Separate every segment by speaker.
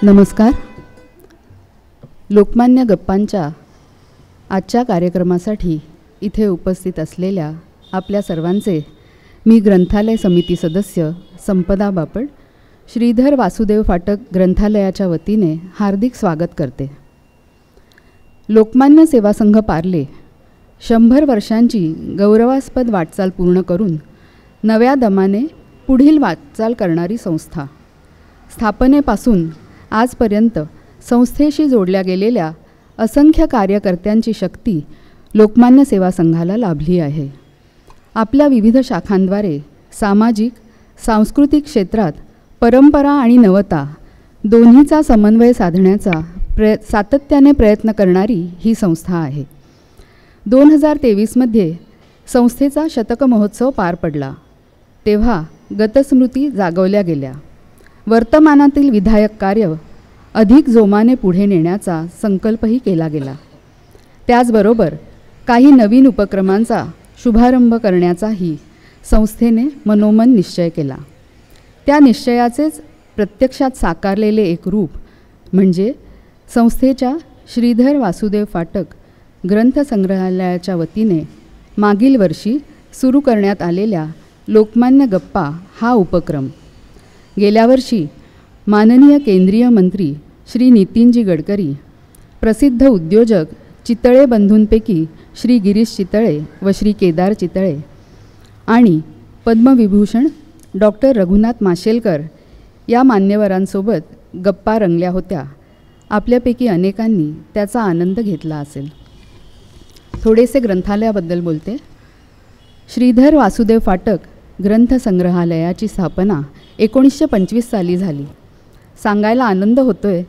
Speaker 1: नमस्कार. लोकमान्य गप्पांच्या आजच्या कार्यक्रमासाठी इथे उपस्थित असलेल्या आपल्या सर्वांचे मी ग्रंथालय समिती सदस्य संपदा बापट, श्रीधर वासुदेव फाटक ग्रंथालयाच्या वतीने हार्दिक स्वागत करते. लोकमान्य सेवा संघ पार्ले 100 वर्षांची गौरवास्पद वाटचाल पूर्ण करून नव्या दमाने पुढील वाटचाल करणारी संस्था. स्थापनेपासून आजपर्यंत संस्थेशी जोडल्या गेलेल्या असंख्य कार्यकर्त्यांची शक्ती लोकमान्य सेवा संघाला लाभली आहे. आपल्या विविध शाखांद्वारे सामाजिक सांस्कृतिक क्षेत्रात परंपरा आणि नवता दोन्हीचा समन्वय साधण्याचा सातत्याने प्रयत्न करणारी ही संस्था आहे. 2023मध्ये संस्थेचा शतक महोत्सव पार पडला. तेव्हा गतस्मृती जागवल्या गेल्या. वर्तमानातील विधायक कार्य अधिक जोमाने पुढे नेण्याचा संकल्पही केला गेला. त्याचबरोबर काही नवीन उपक्रमांचा शुभारंभ करण्याचाही संस्थेने मनोमन निश्चय केला. त्या निश्चयाचेच प्रत्यक्षात साकारलेले एक रूप म्हणजे संस्थेच्या श्रीधर वासुदेव फाटक ग्रंथसंग्रहालयाच्या वतीने मागील वर्षी सुरू करण्यात आलेल्या लोकमान्य गप्पा हा उपक्रम. गेल्या वर्षी माननीय केंद्रीय मंत्री श्री नितीनजी गडकरी, प्रसिद्ध उद्योजक चितळे बंधूंपैकी श्री गिरीश चितळे व श्री केदार चितळे आणि पद्मविभूषण डॉक्टर रघुनाथ माशेलकर या मान्यवरांसोबत गप्पा रंगल्या होत्या. आपल्यापैकी अनेकांनी त्याचा आनंद घेतला असेल. थोडेसे ग्रंथालयाबद्दल बोलते. श्रीधर वासुदेव फाटक ग्रंथसंग्रहालयाची स्थापना 1925 साली झाली. सांगायला आनंद होतोय,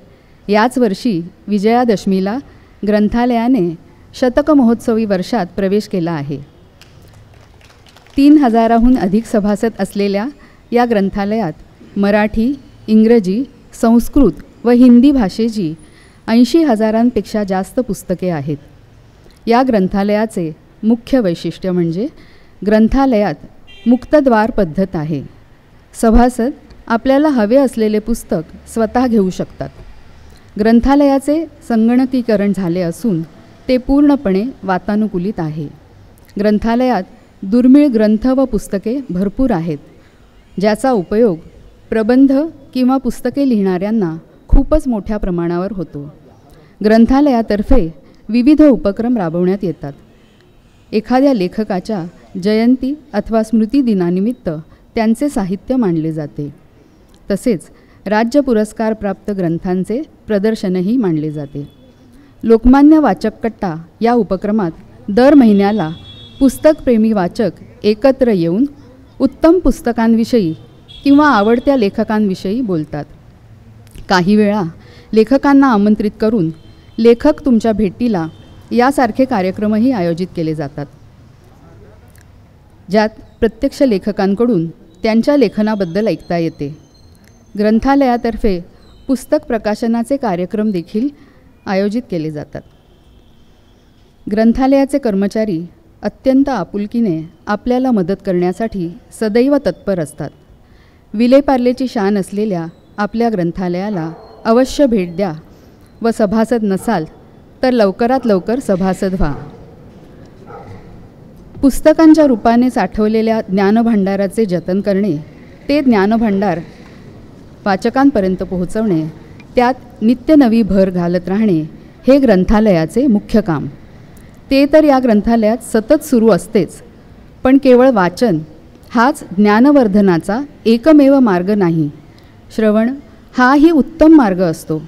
Speaker 1: याच वर्षी विजयादशमीला ग्रंथालयाने शतक महोत्सवी वर्षात प्रवेश केला आहे. 3000हून अधिक सभासद असलेल्या या ग्रंथालयात मराठी, इंग्रजी, संस्कृत व हिंदी भाषेची 80,000पेक्षा जास्त पुस्तके आहेत. या ग्रंथालयाचे मुख्य वैशिष्ट्य म्हणजे ग्रंथालयात मुक्तद्वार पद्धत आहे. सभासद आपल्याला हवे असलेले पुस्तक स्वतः घेऊ शकतात. ग्रंथालयाचे संगणकीकरण झाले असून ते पूर्णपणे वातानुकूलित आहे. ग्रंथालयात दुर्मिळ ग्रंथ व पुस्तके भरपूर आहेत, ज्याचा उपयोग प्रबंध किंवा पुस्तके लिहिणाऱ्यांना खूपच मोठ्या प्रमाणावर होतो. ग्रंथालयातर्फे विविध उपक्रम राबवण्यात येतात. एखाद्या लेखकाच्या जयंती अथवा स्मृतिदिनानिमित्त त्यांचे साहित्य मांडले जाते. तसेच राज्य पुरस्कार प्राप्त ग्रंथांचे प्रदर्शनही मांडले जाते. लोकमान्य वाचक कट्टा या उपक्रमात दर महिन्याला पुस्तकप्रेमी वाचक एकत्र येऊन उत्तम पुस्तकांविषयी किंवा आवडत्या लेखकांविषयी बोलतात. काही वेळा लेखकांना आमंत्रित करून लेखक तुमच्या भेटीला यासारखे कार्यक्रमही आयोजित केले जातात, ज्यात प्रत्यक्ष लेखकांकडून त्यांच्या लेखनाबद्दल ऐकता येते. ग्रंथालयातर्फे पुस्तक प्रकाशनाचे कार्यक्रम देखील आयोजित केले जातात. ग्रंथालयाचे कर्मचारी अत्यंत आपुलकीने आपल्याला मदत करण्यासाठी सदैव तत्पर असतात. विलेपार्लेची शान असलेल्या आपल्या ग्रंथालयाला अवश्य भेट द्या व सभासद नसाल तर लवकरात लवकर सभासद व्हा. पुस्तकांच्या रूपाने साठवलेल्या ज्ञानभांडाराचे जतन करणे, ते ज्ञानभांडार वाचकांपर्यंत पोहोचवणे, त्यात नित्य नवी भर घालत राहणे हे ग्रंथालयाचे मुख्य काम. ते तर या ग्रंथालयात सतत सुरू असतेच, पण केवळ वाचन हाच ज्ञानवर्धनाचा एकमेव मार्ग नाही. श्रवण हाही उत्तम मार्ग असतो.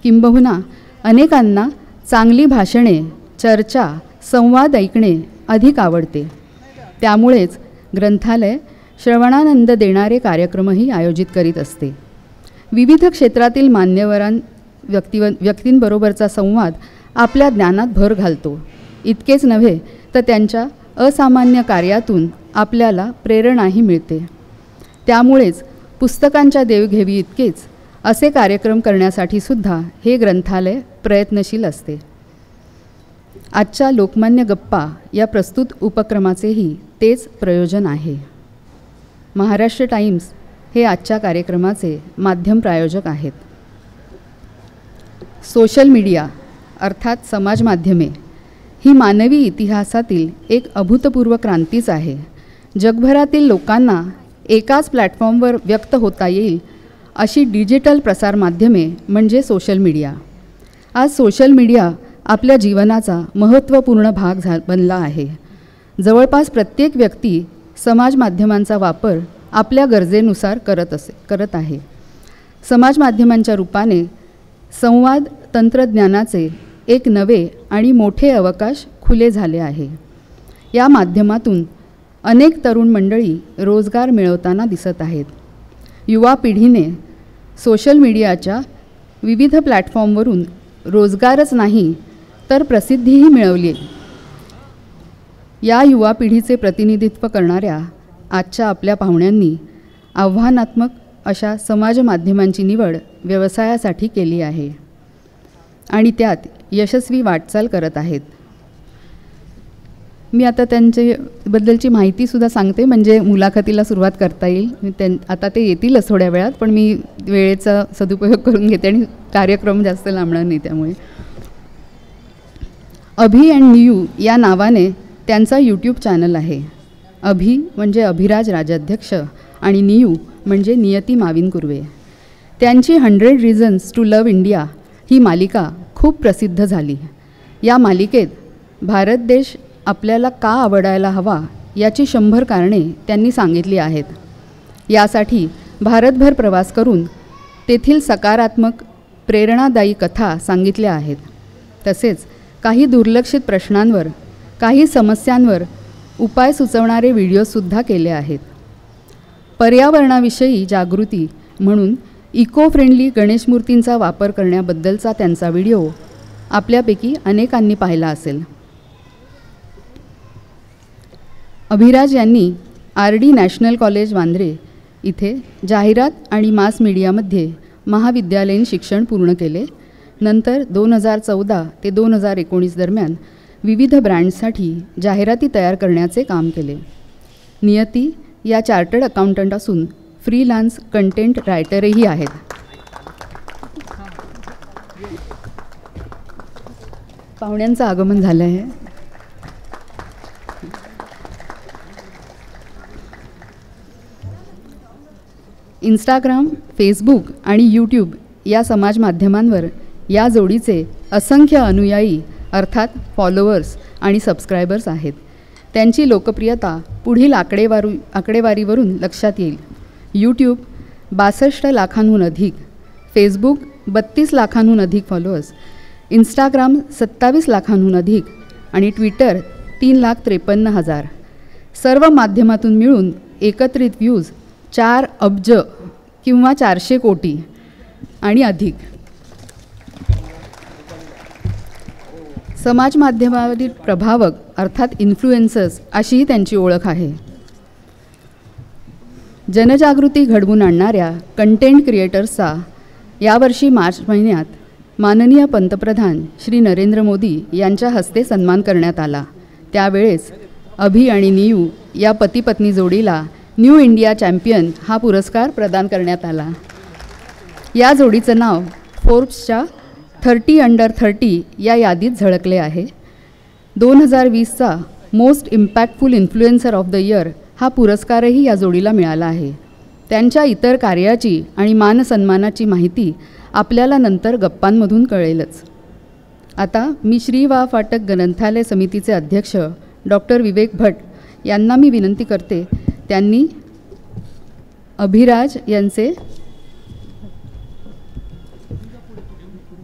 Speaker 1: किंबहुना अनेकांना चांगली भाषणे, चर्चा, संवाद ऐकणे अधिक आवडते. त्यामुळेच ग्रंथालय श्रवणानंद देणारे कार्यक्रमही आयोजित करीत असते. विविध क्षेत्रातील व्यक्तींबरोबरचा संवाद आपल्या ज्ञानात भर घालतो. इतकेच नव्हे तर त्यांच्या असामान्य कार्यातून आपल्याला प्रेरणाही मिळते. त्यामुळेच पुस्तकांच्या देवघेवी इतकेच असे कार्यक्रम करण्यासाठी सुद्धा हे ग्रंथालय प्रयत्नशील असते. आजच्या लोकमान्य गप्पा या प्रस्तुत उपक्रमाचेही तेच प्रयोजन आहे. महाराष्ट्र टाइम्स हे आजच्या कार्यक्रमाचे माध्यम प्रायोजक आहेत. सोशल मीडिया अर्थात समाज माध्यमे ही मानवी इतिहासातील एक अभूतपूर्व क्रांतीच आहे. जगभरातील लोकांना एकाच प्लॅटफॉर्मवर व्यक्त होता येईल अशी डिजिटल प्रसारमाध्यमे म्हणजे सोशल मीडिया. आज सोशल मीडिया आपल्या जीवनाचा महत्त्वपूर्ण भाग बनला आहे. जवळपास प्रत्येक व्यक्ती समाज माध्यमांचा वापर आपल्या गरजेनुसार करत आहे. समाज माध्यमांच्या रूपाने संवाद तंत्रज्ञानाचे एक नवे आणि मोठे अवकाश खुले झाले आहे. या माध्यमातून अनेक तरुण मंडळी रोजगार मिळवताना दिसत आहेत. युवा पिढीने सोशल मीडियाच्या विविध प्लॅटफॉर्मवरून रोजगारच नाही तर प्रसिद्धीही मिळवली. या युवा पिढीचे प्रतिनिधित्व करणाऱ्या आजच्या आपल्या पाहुण्यांनी आव्हानात्मक अशा समाज माध्यमांची निवड व्यवसायासाठी केली आहे आणि त्यात यशस्वी वाटचाल करत आहेत. मी आता त्यांच्याबद्दलची माहितीसुद्धा सांगते म्हणजे मुलाखतीला सुरुवात करता येईल. आता ते येतीलच थोड्या वेळात, पण मी वेळेचा सदुपयोग करून घेते आणि कार्यक्रम जास्त लांबणार नाही. त्यामुळे अभि अँड नियू या नावाने त्यांचा यूट्यूब चॅनल आहे. अभि म्हणजे अभिराज राजाध्यक्ष आणि नियू म्हणजे नियती माविन कुर्वे. त्यांची 100 रिझन्स टू लव्ह इंडिया ही मालिका खूप प्रसिद्ध झाली. या मालिकेत भारत देश आपल्याला का आवडायला हवा याची 100 कारणे त्यांनी सांगितली आहेत. यासाठी भारतभर प्रवास करून तेथील सकारात्मक प्रेरणादायी कथा सांगितल्या आहेत. तसेच काही दुर्लक्षित प्रश्नांवर, काही समस्यांवर उपाय सुचवणारे व्हिडिओसुद्धा केले आहेत. पर्यावरणाविषयी जागृती म्हणून इको फ्रेंडली गणेश मूर्तींचा वापर करण्याबद्दलचा त्यांचा व्हिडिओ आपल्यापैकी अनेकांनी पाहिला असेल. अभिराज यांनी RD नॅशनल कॉलेज वांद्रे इथे जाहिरात आणि मास मीडियामध्ये महाविद्यालयीन शिक्षण पूर्ण केले. नंतर 2014 ते 2019 दरम्यान विविध ब्रँड्ससाठी जाहिराती तयार करण्याचे काम केले. नियती या चार्टर्ड अकाउंटंट असून फ्रीलान्स कंटेंट रायटरही आहेत. पाहुण्यांचं आगमन झालं आहे. इंस्टाग्राम, फेसबुक आणि यूट्यूब या समाज माध्यमांवर या जोडीचे असंख्य अनुयायी अर्थात फॉलोअर्स आणि सबस्क्रायबर्स आहेत. त्यांची लोकप्रियता पुढील आकडेवारीवरून लक्षात येईल. यूट्यूब 62 लाखांहून अधिक, फेसबुक 32 लाखांहून अधिक फॉलोअर्स, इंस्टाग्राम 27 लाखांहून अधिक आणि ट्विटर 3,53,000. सर्व माध्यमातून मिळून एकत्रित व्ह्यूज 4 अब्ज किंवा 400 कोटी आणि अधिक. समाज माध्यमावरील प्रभावक अर्थात इन्फ्लुएन्सर्स अशीही त्यांची ओळख आहे. जनजागृती घडवून आणणाऱ्या कंटेंट क्रिएटर्सचा यावर्षी मार्च महिन्यात माननीय पंतप्रधान श्री नरेंद्र मोदी यांच्या हस्ते सन्मान करण्यात आला. त्यावेळेस अभि आणि नियू या पती पत्नी जोडीला न्यू इंडिया चॅम्पियन हा पुरस्कार प्रदान करण्यात आला. या जोडीचं नाव फोर्ब्सच्या 30 अंडर 30 या यादीत झळकले आहे. 2020चा most impactful influencer of the year हा पुरस्कारही या जोडीला मिळाला आहे. त्यांच्या इतर कार्याची आणि मानसन्मानाची माहिती आपल्याला नंतर गप्पांमधून कळेलच. आता मी श्री वा फाटक ग्रंथालय समितीचे अध्यक्ष डॉक्टर विवेक भट यांना मी विनंती करते त्यांनी अभिराज यांचे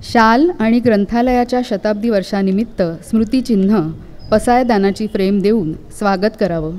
Speaker 1: शाल आणि ग्रंथालयाच्या शताब्दी वर्षानिमित्त स्मृतिचिन्ह पसायदानाची फ्रेम देऊन स्वागत करावं.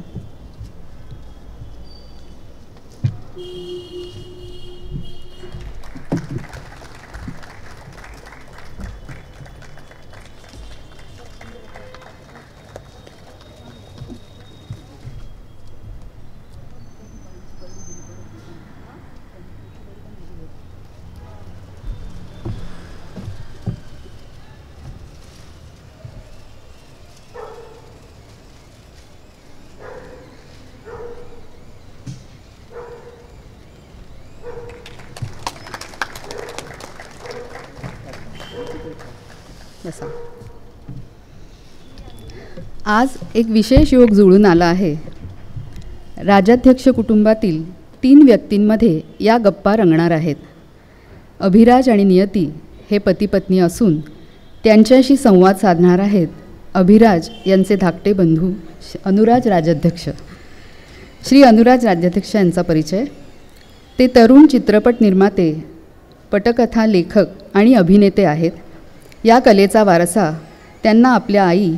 Speaker 1: बसा. आज एक विशेष योग जुळून आला आहे. राजाध्यक्ष कुटुंबातील 3 व्यक्तींमध्ये या गप्पा रंगणार आहेत. अभिराज आणि नियती हे पती पत्नी असून त्यांच्याशी संवाद साधणार आहेत अभिराज यांचे धाकटे बंधू अनुराज राजाध्यक्ष. श्री अनुराज राजाध्यक्ष यांचा परिचय. ते तरुण चित्रपट निर्माते, पटकथा लेखक आणि अभिनेते आहेत. या कलेचा वारसा त्यांना आपल्या आई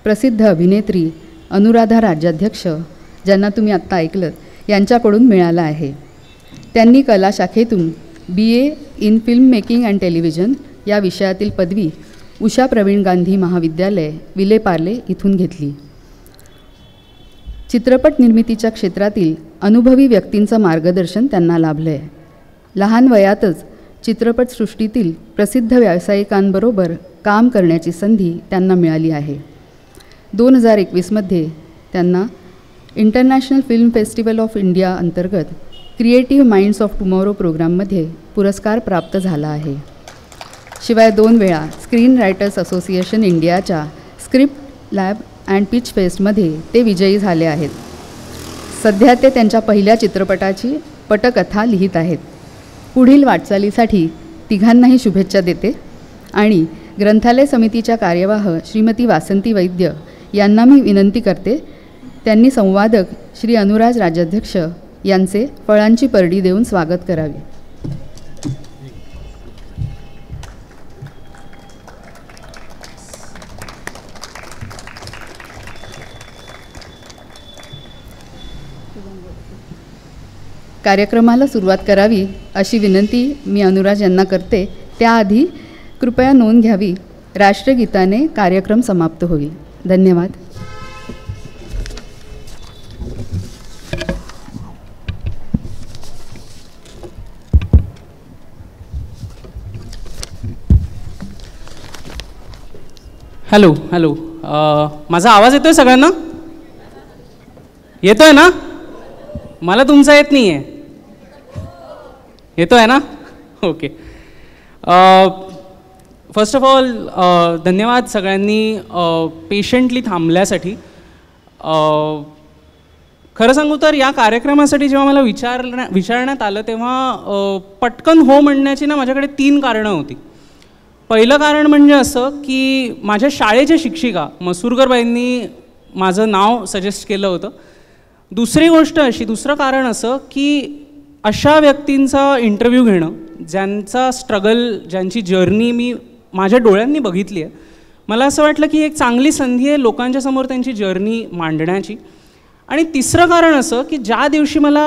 Speaker 1: प्रसिद्ध अभिनेत्री अनुराधा राजाध्यक्ष, ज्यांना तुम्ही आत्ता ऐकलं, यांच्याकडून मिळाला आहे. त्यांनी कला शाखेतून BA in film making and television या विषयातील पदवी उषा प्रवीण गांधी महाविद्यालय विलेपार्ले इथून घेतली. चित्रपट निर्मितीच्या क्षेत्रातील अनुभवी व्यक्तींचं मार्गदर्शन त्यांना लाभलं आहे. लहान वयातच चित्रपटसृष्टीतील प्रसिद्ध व्यावसायिकांबरोबर काम करण्याची संधी त्यांना मिळाली आहे. 2021मध्ये त्यांना international film festival of India अंतर्गत क्रिएटिव्ह माइंड्स ऑफ टुमॉरो प्रोग्राममध्ये पुरस्कार प्राप्त झाला आहे. शिवाय 2 वेळा स्क्रीन रायटर्स असोसिएशन इंडियाच्या स्क्रिप्ट लॅब अँड पिच फेस्टमध्ये ते विजयी झाले आहेत. सध्या ते त्यांच्या पहिल्या चित्रपटाची पटकथा लिहित आहेत. पुढील वाटचालीसाठी तिघांनाही शुभेच्छा देते आणि ग्रंथालय समितीच्या कार्यवाह श्रीमती वासंती वैद्य यांना मी विनंती करते, त्यांनी संवादक श्री अनुराज राजाध्यक्ष यांचे फळांची परडी देऊन स्वागत करावे. कार्यक्रमाला सुरुवात करावी अशी विनंती मी अनुराज यांना करते. त्याआधी कृपया नोंद घ्यावी. राष्ट्रगीताने कार्यक्रम समाप्त होईल. धन्यवाद.
Speaker 2: हॅलो हॅलो, माझा आवाज येतोय सगळ्यांना? येतोय ना? मला तुमचा येत नाही आहे. येतोय ना? ओके. फर्स्ट ऑफ ऑल धन्यवाद सगळ्यांनी पेशंटली थांबल्यासाठी. खरं सांगू तर या कार्यक्रमासाठी जेव्हा मला विचारण्यात आलं तेव्हा पटकन हो म्हणण्याची ना माझ्याकडे 3 कारणं होती. पहिलं कारण म्हणजे असं की माझ्या शाळेच्या शिक्षिका मसूरकरबाईंनी माझं नाव सजेस्ट केलं होतं. दुसरं कारण असं की अशा व्यक्तींचा इंटरव्ह्यू घेणं ज्यांचा स्ट्रगल, ज्यांची जर्नी मी माझ्या डोळ्यांनी बघितली आहे. मला असं वाटलं की एक चांगली संधी आहे लोकांच्या समोर त्यांची जर्नी मांडण्याची. आणि तिसरं कारण असं की ज्या दिवशी मला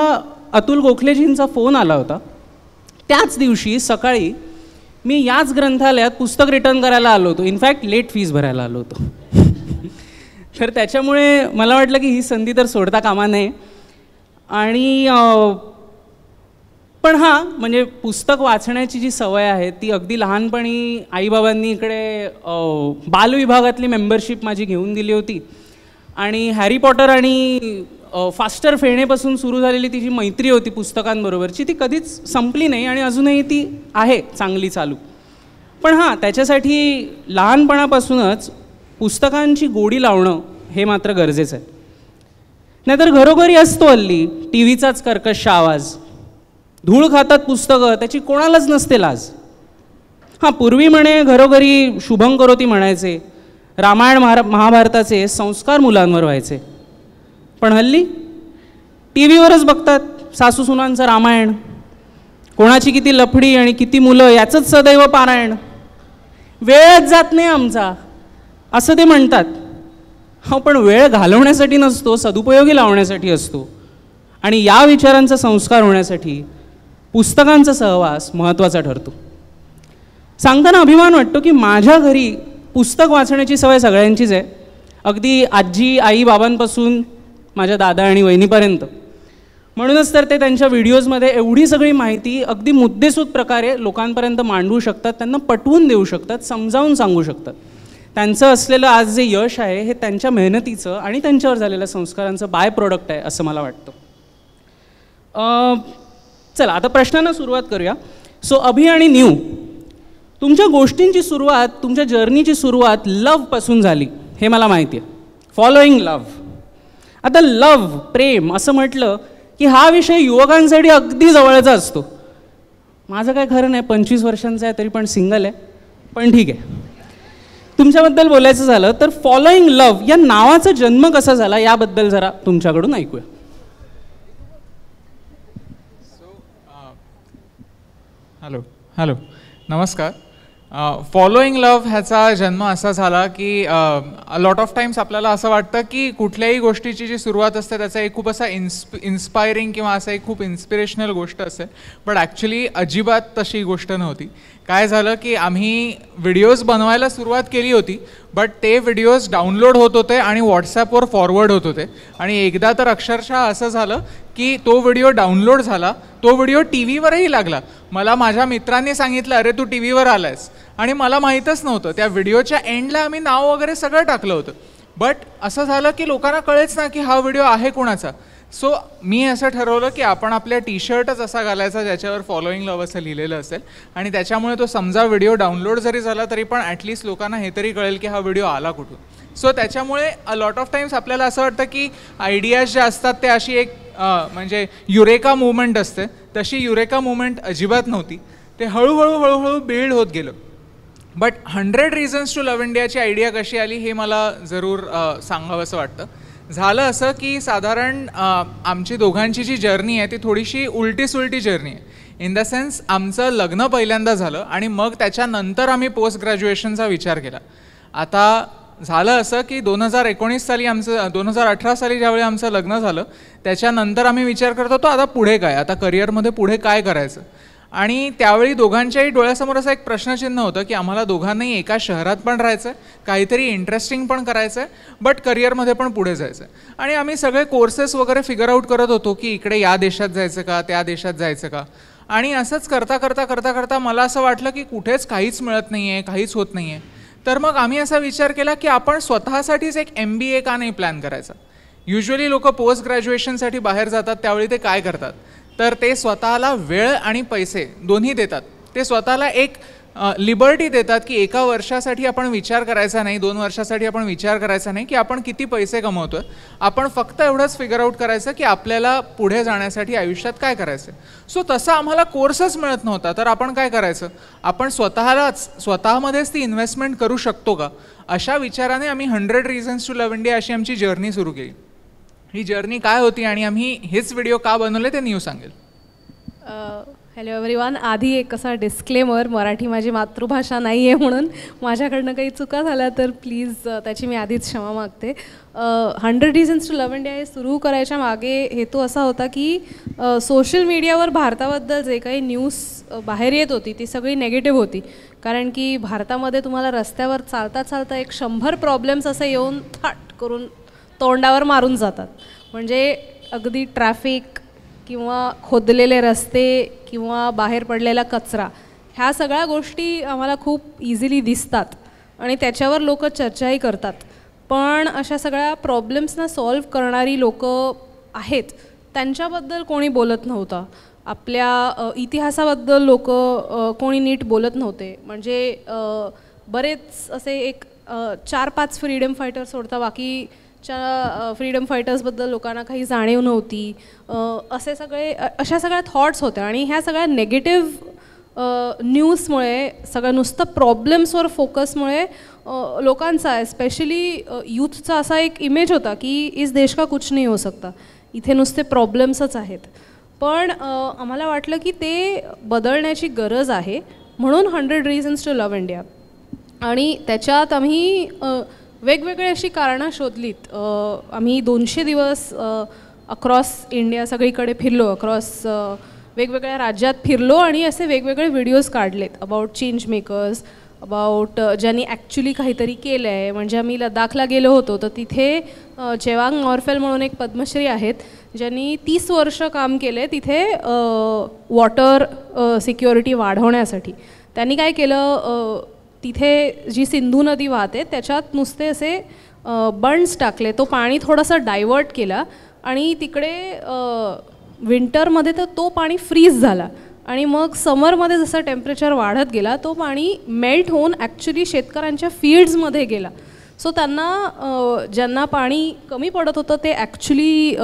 Speaker 2: अतुल गोखलेजींचा फोन आला होता त्याच दिवशी सकाळी मी याच ग्रंथालयात पुस्तक रिटर्न करायला आलो होतो. इनफॅक्ट लेट फीस भरायला आलो होतो. तर त्याच्यामुळे मला वाटलं की ही संधी तर सोडता कामा नये. आणि पण हां, म्हणजे पुस्तक वाचण्याची जी सवय आहे ती अगदी लहानपणी आईबाबांनी इकडे बालविभागातली मेंबरशिप माझी घेऊन दिली होती. आणि हॅरी पॉटर आणि फास्टर फेणेपासून सुरू झालेली ती जी मैत्री होती पुस्तकांबरोबरची ती कधीच संपली नाही आणि अजूनही ती आहे चांगली चालू. पण हां, त्याच्यासाठी लहानपणापासूनच पुस्तकांची गोडी लावणं हे मात्र गरजेचं आहे. नाहीतर घरोघरी असतो हल्ली टी व्हीचाच कर्कश आवाज, धूळ खातात पुस्तकं, त्याची कोणालाच नसते लाज. हां, पूर्वी म्हणे घरोघरी शुभंकरोती म्हणायचे, रामायण महाभारताचे संस्कार मुलांवर व्हायचे. पण हल्ली टी व्हीवरच बघतात सासू सुनांचं रामायण, कोणाची किती लफडी आणि किती मुलं याचंच सदैव पारायण. वेळच जात नाही आमचा असं ते म्हणतात. हो, पण वेळ घालवण्यासाठी नसतो, सदुपयोगी लावण्यासाठी असतो. आणि या विचारांचा संस्कार होण्यासाठी पुस्तकांचा सहवास महत्त्वाचा ठरतो. सांगताना अभिमान वाटतो की माझ्या घरी पुस्तक वाचण्याची सवय सगळ्यांचीच आहे, अगदी आजी आई बाबांपासून माझ्या दादा आणि वहिनीपर्यंत. म्हणूनच तर ते त्यांच्या व्हिडिओजमध्ये एवढी सगळी माहिती अगदी मुद्देसूद प्रकारे लोकांपर्यंत मांडू शकतात, त्यांना पटवून देऊ शकतात, समजावून सांगू शकतात. त्यांचं असलेलं आज जे यश आहे हे त्यांच्या मेहनतीचं आणि त्यांच्यावर झालेल्या संस्कारांचं बाय प्रोडक्ट आहे असं मला वाटतं. चला आता प्रश्नांना सुरुवात करूया. सो अभि आणि न्यू, तुमच्या गोष्टींची सुरुवात, तुमच्या जर्नीची सुरुवात लव्हपासून झाली हे मला माहिती आहे. Following love. आता लव्ह, प्रेम असं म्हटलं की हा विषय युवकांसाठी अगदी जवळचा असतो. माझं काय खरं नाही, 25 वर्षांचं आहे तरी पण सिंगल आहे, पण ठीक आहे. तुमच्याबद्दल बोलायचं झालं तर फॉलोईंग लव्ह या नावाचा जन्म कसा झाला याबद्दल जरा तुमच्याकडून ऐकूया.
Speaker 3: हॅलो नमस्कार. फॉलोईंग लव्ह ह्याचा जन्म असा झाला की लॉट ऑफ टाइम्स आपल्याला असं वाटतं की कुठल्याही गोष्टीची जी सुरुवात असते त्याचा एक खूप असा इन्स्पायरिंग किंवा असं एक खूप इन्स्पिरेशनल गोष्ट असते, बट ॲक्च्युली अजिबात तशी गोष्ट नव्हती. काय झालं की आम्ही व्हिडिओज बनवायला सुरुवात केली होती, बट ते व्हिडिओज डाउनलोड होत होते आणि व्हॉट्सॲपवर फॉरवर्ड होत होते. आणि एकदा तर अक्षरशः असं झालं की तो व्हिडिओ डाउनलोड झाला, तो व्हिडिओ टी व्हीवरही लागला. मला माझ्या मित्रांनी सांगितलं, अरे तू टी व्हीवर आलायस, आणि मला माहीतच नव्हतं. त्या व्हिडिओच्या एंडला आम्ही नाव वगैरे सगळं टाकलं होतं, बट असं झालं की लोकांना कळेच ना की हा व्हिडिओ आहे कोणाचा. सो मी असं ठरवलं की आपण आपल्या टी शर्टच असा घालायचा ज्याच्यावर फॉलोईंग लव्ह असं लिहिलेलं असेल, आणि त्याच्यामुळे तो समजा व्हिडिओ डाउनलोड जरी झाला तरी पण ॲटलिस्ट लोकांना हे तरी कळेल की हा व्हिडिओ आला कुठून. सो त्याच्यामुळे लॉट ऑफ टाइम्स आपल्याला असं वाटतं की आयडियाज ज्या असतात ते अशी एक म्हणजे युरेका मुवमेंट असते, तशी युरेका मुवमेंट अजिबात नव्हती. ते हळूहळू बिल्ड होत गेलं. बट 100 रिझन्स टू लव्ह इंडियाची आयडिया कशी आली हे मला जरूर सांगावंसं वाटतं. झालं असं की साधारण आमची दोघांची जी जर्नी आहे ती थोडीशी उलटी जर्नी आहे. इन द सेन्स आमचं लग्न पहिल्यांदा झालं आणि मग त्याच्यानंतर आम्ही पोस्ट ग्रॅज्युएशनचा विचार केला. आता झालं असं की 2019 साली 2018 साली ज्यावेळी आमचं लग्न झालं त्याच्यानंतर आम्ही विचार करत होतो आता पुढे काय, आता करिअरमध्ये पुढे काय करायचं. आणि त्यावेळी दोघांच्याही डोळ्यासमोर असं एक प्रश्नचिन्ह होतं की आम्हाला दोघांनाही एका शहरात पण राहायचं आहे, काहीतरी इंटरेस्टिंग पण करायचं आहे, बट करिअरमध्ये पण पुढे जायचं आहे. आणि आम्ही सगळे कोर्सेस वगैरे फिगर आउट करत होतो की इकडे या देशात जायचं का, त्या देशात जायचं का. आणि असंच करता मला असं वाटलं की कुठेच काहीच मिळत नाही आहे, काहीच होत नाही आहे. तर मग आम्ही असा विचार केला की आपण स्वतःसाठीच एक MBA का नाही प्लॅन करायचा. युजली लोक पोस्ट ग्रॅज्युएशनसाठी बाहेर जातात त्यावेळी ते काय करतात, तर ते स्वतःला वेळ आणि पैसे दोन्ही देतात. ते स्वतःला एक लिबर्टी देतात की एका वर्षासाठी आपण विचार करायचा नाही, 2 वर्षासाठी आपण विचार करायचा नाही की आपण किती पैसे कमवतोय. आपण फक्त एवढंच फिगर आउट करायचं की आपल्याला पुढे जाण्यासाठी आयुष्यात काय करायचं. सो तसा आम्हाला कोर्सच मिळत नव्हता, तर आपण काय करायचं, आपण स्वतःमध्येच ती इन्व्हेस्टमेंट करू शकतो का, अशा विचाराने आम्ही 100 रिझन्स टू लव्ह इंडिया अशी आमची जर्नी सुरू केली. ही जर्नी काय होती आणि आम्ही हेच व्हिडिओ का बनवले ते न्यू सांगेल.
Speaker 4: Hello everyone. आधी एक असा डिस्क्लेमर, मराठी माझी मातृभाषा नाही आहे म्हणून माझ्याकडनं काही चुका झाल्या तर प्लीज त्याची मी आधीच क्षमा मागते. 100 रिझन्स टू लव्ह इंडिया हे सुरू करायच्या मागे हेतू असा होता की सोशल मीडियावर भारताबद्दल जे काही न्यूज बाहेर येत होती ती सगळी नेगेटिव्ह होती. कारण की भारतामध्ये तुम्हाला रस्त्यावर चालता एक 100 प्रॉब्लेम्स असे येऊन थाट करून तोंडावर मारून जातात. म्हणजे अगदी ट्रॅफिक किंवा खोदलेले रस्ते किंवा बाहेर पडलेला कचरा, ह्या सगळ्या गोष्टी आम्हाला खूप इझिली दिसतात आणि त्याच्यावर लोक चर्चाही करतात. पण अशा सगळ्या प्रॉब्लेम्सना सॉल्व्ह करणारी लोक आहेत त्यांच्याबद्दल कोणी बोलत नव्हतं. आपल्या इतिहासाबद्दल लोक कोणी नीट बोलत नव्हते. म्हणजे बरेच असे एक 4-5 फ्रीडम फायटर सोडता बाकीच्या फ्रीडम फायटर्सबद्दल लोकांना काही जाणीव नव्हती. अशा सगळ्या थॉट्स होत्या आणि ह्या सगळ्या नेगेटिव्ह न्यूजमुळे, सगळं नुसतं प्रॉब्लेम्सवर फोकसमुळे लोकांचा स्पेशली यूथचा असा एक इमेज होता की इस देश का कुछ नहीं हो सकता, इथे नुसते प्रॉब्लेम्सच आहेत. पण आम्हाला वाटलं की ते बदलण्याची गरज आहे, म्हणून 100 रिझन्स टू लव्ह इंडिया. आणि त्याच्यात आम्ही वेगवेगळी अशी कारणं शोधलीत. आम्ही 200 दिवस अक्रॉस इंडिया सगळीकडे फिरलो, अक्रॉस वेगवेगळ्या राज्यात फिरलो आणि असे वेगवेगळे व्हिडिओज काढलेत अबाउट चेंज मेकर्स, अबाउट ज्यांनी ॲक्च्युली काहीतरी केलं आहे. म्हणजे आम्ही लडाखला गेलो होतो तर तिथे चेवांग नॉरफेल म्हणून एक पद्मश्री आहेत ज्यांनी 30 वर्ष काम केले तिथे वॉटर सिक्युरिटी वाढवण्यासाठी. त्यांनी काय केलं, तिथे जी सिंधू नदी वाहते त्याच्यात नुसते असे बंड्स टाकले, तो पाणी थोडंसं डायवर्ट केला आणि तिकडे विंटरमध्ये तर तो पाणी फ्रीज झाला आणि मग समरमध्ये जसं टेम्परेचर वाढत गेला तो पाणी मेल्ट होऊन ॲक्च्युली शेतकऱ्यांच्या फील्ड्समध्ये गेला. सो त्यांना ज्यांना पाणी कमी पडत होतं ते ॲक्च्युली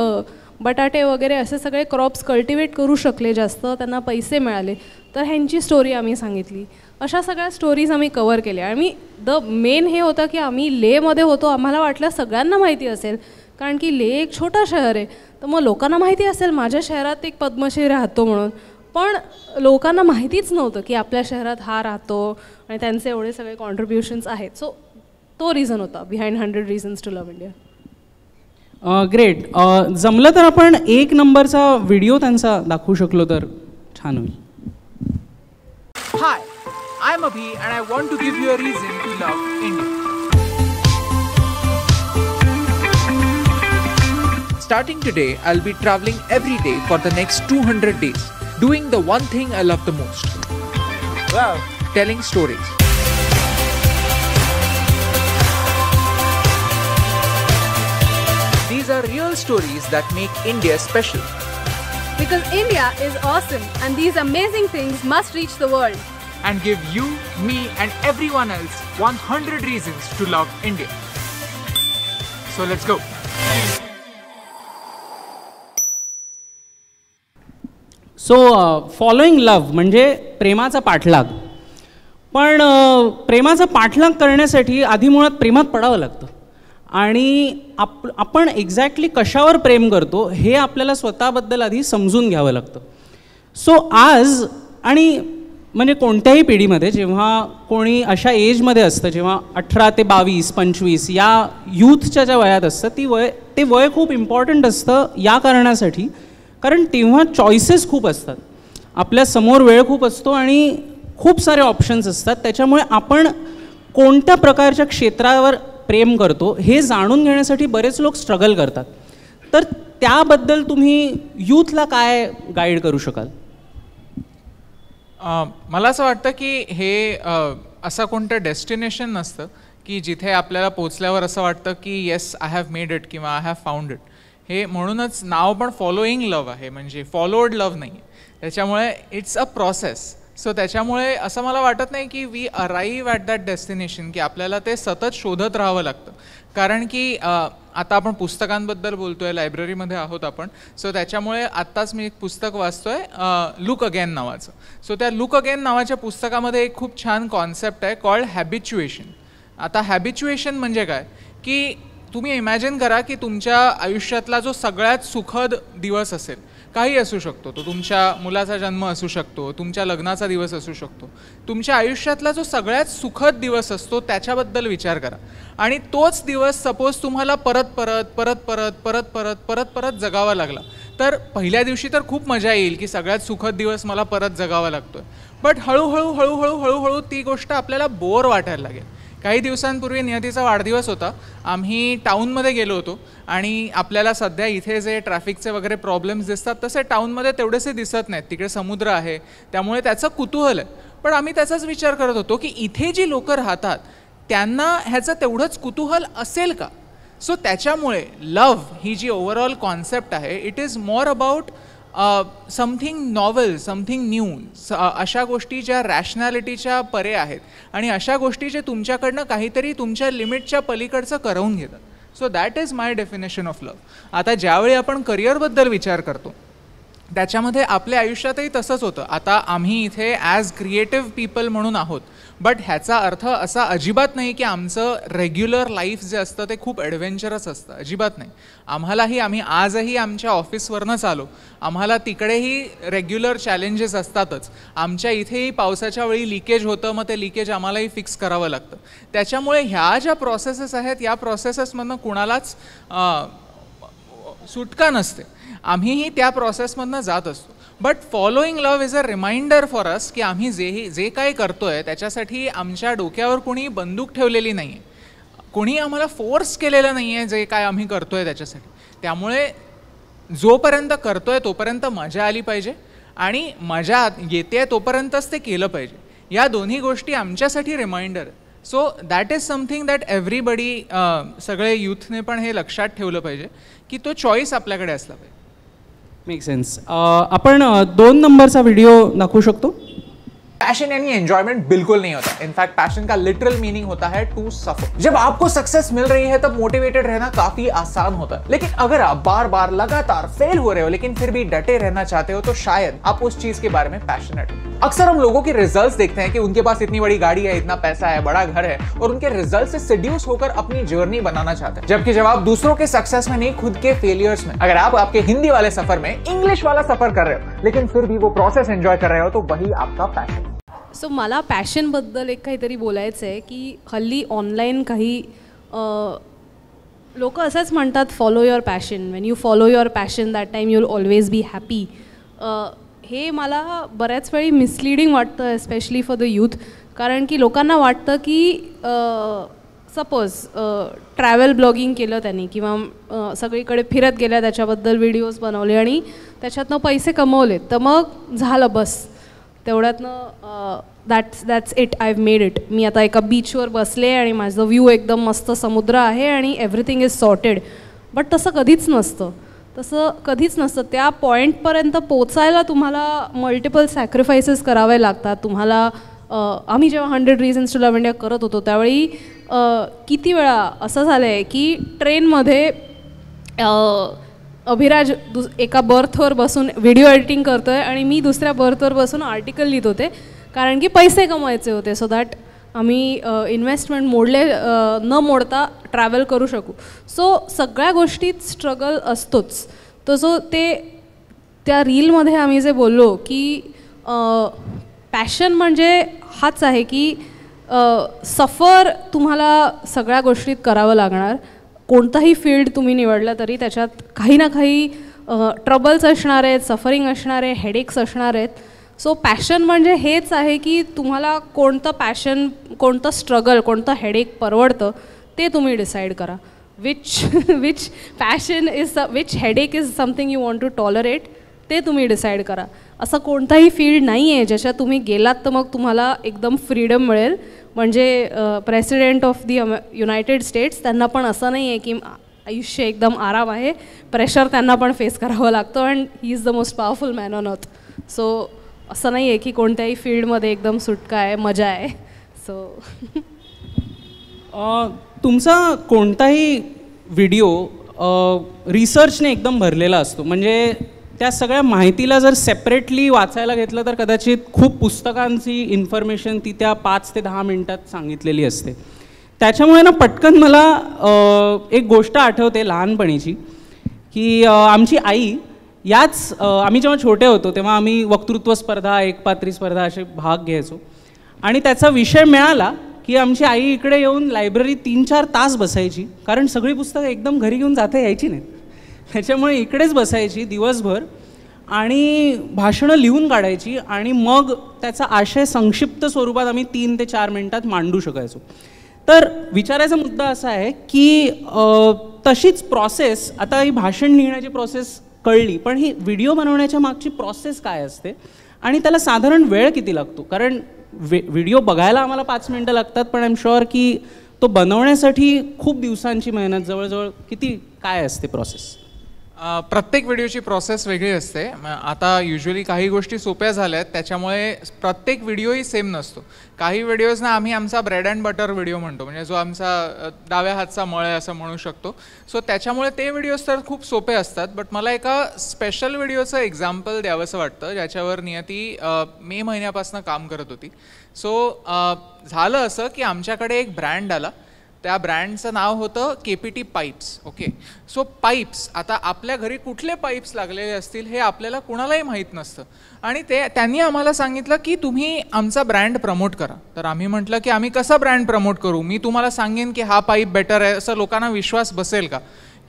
Speaker 4: बटाटे वगैरे असे सगळे क्रॉप्स कल्टिवेट करू शकले, जास्त त्यांना पैसे मिळाले. तर ह्यांची स्टोरी आम्ही सांगितली. अशा सगळ्या स्टोरीज आम्ही कवर केल्या. आणि द मेन हे होतं की आम्ही लेमध्ये होतो, आम्हाला वाटलं सगळ्यांना माहिती असेल, कारण की ले एक छोटा शहर आहे, तर मग लोकांना माहिती असेल माझ्या शहरात एक पद्मश्री राहतो म्हणून. पण लोकांना माहितीच नव्हतं की आपल्या शहरात हा राहतो आणि त्यांचे एवढे सगळे कॉन्ट्रीब्युशन्स आहेत. सो तो रिझन होता behind 100 Reasons to Love India.
Speaker 2: Great. जमलं तर आपण 1 नंबरचा व्हिडिओ त्यांचा दाखवू शकलो तर छान होईल.
Speaker 3: Hi, I'm Abhi and I want to give you a reason to love India. Starting today, I'll be traveling every day for the next 200 days, doing the one thing I love the most. Wow. Telling stories. These are real stories that make India special.
Speaker 5: Because India is awesome and these amazing things must reach the world.
Speaker 3: And give you, me and everyone else 100 reasons to love India. So let's go.
Speaker 2: So following love म्हणजे प्रेमाचा पाठलाग. पण प्रेमाचा पाठलाग करण्यासाठी आधी मुळात प्रेमात पडावं लागतं. आणि आपण एक्झॅक्टली कशावर प्रेम करतो हे आपल्याला स्वतःबद्दल आधी समजून घ्यावं लागतं. सो आज आणि म्हणजे कोणत्याही पिढीमध्ये जेव्हा कोणी अशा एजमध्ये असतं, जेव्हा 18 ते 22, 25 या यूथच्या ज्या वयात असतं ते वय खूप इम्पॉर्टंट असतं या कारणासाठी, कारण तेव्हा चॉईसेस खूप असतात, आपल्यासमोर वेळ खूप असतो आणि खूप सारे ऑप्शन्स असतात. त्याच्यामुळे आपण कोणत्या प्रकारच्या क्षेत्रावर प्रेम करतो हे जाणून घेण्यासाठी बरेच लोक स्ट्रगल करतात. तर त्याबद्दल तुम्ही यूथला काय गाईड करू शकाल?
Speaker 3: मला असं वाटतं की हे असं कोणतं डेस्टिनेशन नसतं की जिथे आपल्याला पोचल्यावर असं वाटतं की yes I have made it किंवा आय हॅव फाउंड इट. हे म्हणूनच नाव पण फॉलोईंग लव्ह आहे, म्हणजे फॉलोड लव्ह नाही. त्याच्यामुळे इट्स अ प्रोसेस. सो त्याच्यामुळे असं मला वाटत नाही की we arrive at that destination, की आपल्याला ते सतत शोधत राहावं लागतं. कारण की आता आपण पुस्तकांबद्दल बोलतोय, लायब्ररीमध्ये आहोत आपण. सो त्याच्यामुळे आत्ताच मी एक पुस्तक वाचतोय लुक अगेन नावाचं. सो त्या लुक अगेन नावाच्या पुस्तकामध्ये एक खूप छान कॉन्सेप्ट आहे कॉल्ड हॅबिच्युएशन. आता हॅबिच्युएशन म्हणजे काय की तुम्ही इमॅजिन करा की तुमच्या आयुष्यातला जो सगळ्यात सुखद दिवस असेल, काही असू शकतो, तो तुमच्या मुलाचा जन्म असू शकतो, तुमच्या लग्नाचा दिवस असू शकतो, तुमच्या आयुष्यातला जो सगळ्यात सुखद दिवस असतो त्याच्याबद्दल विचार करा. आणि तोच दिवस सपोज तुम्हाला परत परत परत परत परत परत परत परत जगावा लागला, तर पहिल्या दिवशी तर खूप मजा येईल की सगळ्यात सुखद दिवस मला परत जगावा लागतोय. बट हळूहळू हळूहळू हळूहळू ती गोष्ट आपल्याला बोर वाटायला लागेल. काही दिवसांपूर्वी नियतीचा वाढदिवस होता. आम्ही टाऊनमध्ये गेलो होतो आणि आपल्याला सध्या इथे जे ट्रॅफिकचे वगैरे प्रॉब्लेम्स दिसतात तसे टाऊनमध्ये तेवढेसे दिसत नाहीत. तिकडे समुद्र आहे त्यामुळे त्याचं कुतूहल आहे. पण आम्ही त्याचाच विचार करत होतो की इथे जी लोकं राहतात त्यांना ह्याचं तेवढंच कुतूहल असेल का. सो त्याच्यामुळे लव्ह ही जी ओव्हरऑल कॉन्सेप्ट आहे it is more about something novel, something new. अशा गोष्टी ज्या रॅशनॅलिटीच्या परे आहेत आणि अशा गोष्टी जे तुमच्याकडनं काहीतरी तुमच्या लिमिटच्या पलीकडचं करवून घेतात. So that is my definition of love. आता ज्यावेळी आपण करिअरबद्दल विचार करतो त्याच्यामध्ये आपल्या आयुष्यातही तसंच होतं. आता आम्ही इथे ॲज क्रिएटिव्ह पीपल म्हणून आहोत, बट ह्याचा अर्थ असा अजिबात नाही की आमचं रेग्युलर लाईफ जे असतं ते खूप ॲडव्हेंचरस असतं. अजिबात नाही. आम्ही आजही आमच्या ऑफिसवरनंच आलो, आम्हाला तिकडेही रेग्युलर चॅलेंजेस असतातच. आमच्या इथेही पावसाच्या वेळी लिकेज होतं, मग ते लिकेज आम्हालाही फिक्स करावं लागतं. त्याच्यामुळे ह्या ज्या प्रोसेसेस आहेत या प्रोसेसेसमधनं कुणालाच सुटका नसते. आम्हीही त्या प्रोसेसमधनं जात असतो. But following love is a reminder for us की आम्ही जे काही करतो आहे त्याच्यासाठी आमच्या डोक्यावर कोणी बंदूक ठेवलेली नाही आहे, कोणी आम्हाला फोर्स केलेलं नाही आहे जे काय आम्ही करतो आहे त्याच्यासाठी. त्यामुळे जोपर्यंत करतो आहे तोपर्यंत मजा आली पाहिजे आणि मजा येते तोपर्यंतच ते केलं पाहिजे. या दोन्ही गोष्टी आमच्यासाठी रिमाइंडर आहे. So that is something that everybody, सगळे यूथने पण हे लक्षात ठेवलं पाहिजे की तो चॉईस आपल्याकडे असला पाहिजे.
Speaker 2: Make sense. आपण 2 नंबरचा व्हिडिओ दाखवू शकतो.
Speaker 3: पैशन यानी एंजॉयमेंट बिल्कुल नहीं होता. इनफैक्ट पैशन का लिटरल मीनिंग होता है टू सफर. जब आपको सक्सेस मिल रही है तब मोटिवेटेड रहना काफी आसान होता है, लेकिन अगर आप बार बार लगातार फेल हो रहे हो लेकिन फिर भी डटे रहना चाहते हो तो शायद आप उस चीज के बारे में पैशनेट हो. अक्सर हम लोगों के रिजल्ट्स देखते हैं कि उनके पास इतनी बड़ी गाड़ी है, इतना पैसा है, बड़ा घर है और उनके रिजल्ट से सेड्यूस होकर अपनी जर्नी बनाना चाहते हैं. जबकि जब आप दूसरों के सक्सेस में नहीं, खुद के फेलियर्स में, अगर आप आपके हिंदी वाले सफर में इंग्लिश वाला सफर कर रहे हो लेकिन फिर भी वो प्रोसेस एंजॉय कर रहे हो तो वही आपका पैशन.
Speaker 4: सो मला पॅशनबद्दल एक काहीतरी बोलायचं आहे की हल्ली ऑनलाईन काही लोक असंच म्हणतात, follow your passion. Wien you follow your passion that time you will always be happy. हे मला बऱ्याच वेळी मिसलिडिंग वाटतं, एस्पेशली फॉर द यूथ. कारण की लोकांना वाटतं की सपोज ट्रॅव्हल ब्लॉगिंग केलं त्यांनी किंवा सगळीकडे फिरत गेल्या, त्याच्याबद्दल व्हिडिओज बनवले आणि त्याच्यातनं पैसे कमवले, तर मग झालं बस तेवढ्यातनं that's it, I have made it. मी आता एका बीचवर बसले आणि माझं व्ह्यू एकदम मस्त समुद्र आहे आणि एव्हरीथिंग इज सॉर्टेड. बट तसं कधीच नसतं, त्या पॉईंटपर्यंत पोचायला तुम्हाला मल्टिपल सॅक्रिफायसेस करावे लागतात. तुम्हाला आम्ही जेव्हा 100 Reasons to Love India करत होतो त्यावेळी किती वेळा असं झालं आहे की ट्रेनमध्ये अभिराज एका बर्थवर बसून व्हिडिओ एडिटिंग करतो आहे आणि मी दुसऱ्या बर्थवर बसून आर्टिकल लिहित होते, कारण की पैसे कमवायचे होते, सो दॅट आम्ही इन्व्हेस्टमेंट न मोडता ट्रॅव्हल करू शकू. सो सगळ्या गोष्टीत स्ट्रगल असतोच. तर सो त्या रीलमध्ये आम्ही जे बोललो की पॅशन म्हणजे हाच आहे की सफर तुम्हाला सगळ्या गोष्टीत करावं लागणार. कोणताही फील्ड तुम्ही निवडला तरी त्याच्यात काही ना काही ट्रबल्स असणार आहेत, सफरिंग असणार आहे, हेडेक्स असणार आहेत. सो पॅशन म्हणजे हेच आहे की तुम्हाला कोणतं पॅशन, कोणतं स्ट्रगल, कोणतं हेडेक परवडतं ते तुम्ही डिसाईड करा. Which passion is, which headache is something you want to tolerate, ते तुम्ही डिसाईड करा. असं कोणताही फील्ड नाही आहे ज्याच्यात तुम्ही गेलात तर मग तुम्हाला एकदम फ्रीडम मिळेल. म्हणजे president of the United states, त्यांना पण असं नाही आहे की आयुष्य एकदम आराम आहे, प्रेशर त्यांना पण फेस करावं लागतं and he is the most powerful man on earth. So असं नाही आहे की कोणत्याही फील्डमध्ये एकदम सुटका आहे, मजा आहे. सो
Speaker 2: तुमचा कोणताही व्हिडिओ रिसर्चने एकदम भरलेला असतो. म्हणजे त्या सगळ्या माहितीला जर सेपरेटली वाचायला घेतलं तर कदाचित खूप पुस्तकांची इन्फॉर्मेशन ती त्या 5 ते 10 मिनटात सांगितलेली असते. त्याच्यामुळे ना पटकन मला एक गोष्ट आठवते लहानपणीची, की आमची आई याच आम्ही जेव्हा छोटे होतो तेव्हा आम्ही वक्तृत्व स्पर्धा, एकपात्री स्पर्धा असे भाग घ्यायचो आणि त्याचा विषय मिळाला की आमची आई इकडे येऊन लायब्ररीत 3-4 तास बसायची, कारण सगळी पुस्तकं एकदम घरी घेऊन जाता यायची नाहीत. त्याच्यामुळे इकडेच बसायची दिवसभर आणि भाषणं लिहून काढायची आणि मग त्याचा आशय संक्षिप्त स्वरूपात आम्ही 3 ते 4 मिनटात मांडू शकायचो. तर विचारायचा मुद्दा असा आहे की तशीच प्रोसेस, आता ही भाषण लिहिण्याची प्रोसेस कळली, पण ही व्हिडिओ बनवण्याच्या मागची प्रोसेस काय असते आणि त्याला साधारण वेळ किती लागतो? कारण व्हिडिओ बघायला आम्हाला 5 मिनटं लागतात, पण आय एम शुअर की तो बनवण्यासाठी खूप दिवसांची मेहनत, जवळजवळ किती काय असते प्रोसेस?
Speaker 3: प्रत्येक व्हिडिओची प्रोसेस वेगळी असते. आता युजली काही गोष्टी सोप्या झाल्या आहेत त्याच्यामुळे प्रत्येक व्हिडिओही सेम नसतो. काही व्हिडिओजना आम्ही आमचा ब्रेड अँड बटर व्हिडिओ म्हणतो, म्हणजे जो आमचा डाव्या हातचा मळ आहे असं म्हणू शकतो. सो त्याच्यामुळे ते व्हिडिओज तर खूप सोपे असतात. बट मला एका स्पेशल व्हिडिओचं एक्झाम्पल द्यावंसं वाटतं ज्याच्यावर नियती मे महिन्यापासून काम करत होती. सो झालं असं की आमच्याकडे एक ब्रँड आला, त्या ब्रँडचं नाव होतं KPT pipes. Okay, so pipes, आता आपल्या घरी कुठले पाईप्स लागलेले असतील हे आपल्याला कुणालाही माहीत नसतं आणि त्यांनी आम्हाला सांगितलं की तुम्ही आमचा ब्रँड प्रमोट करा. तर आम्ही म्हटलं की आम्ही कसा ब्रँड प्रमोट करू, मी तुम्हाला सांगेन की हा पाईप बेटर आहे असं लोकांना विश्वास बसेल का,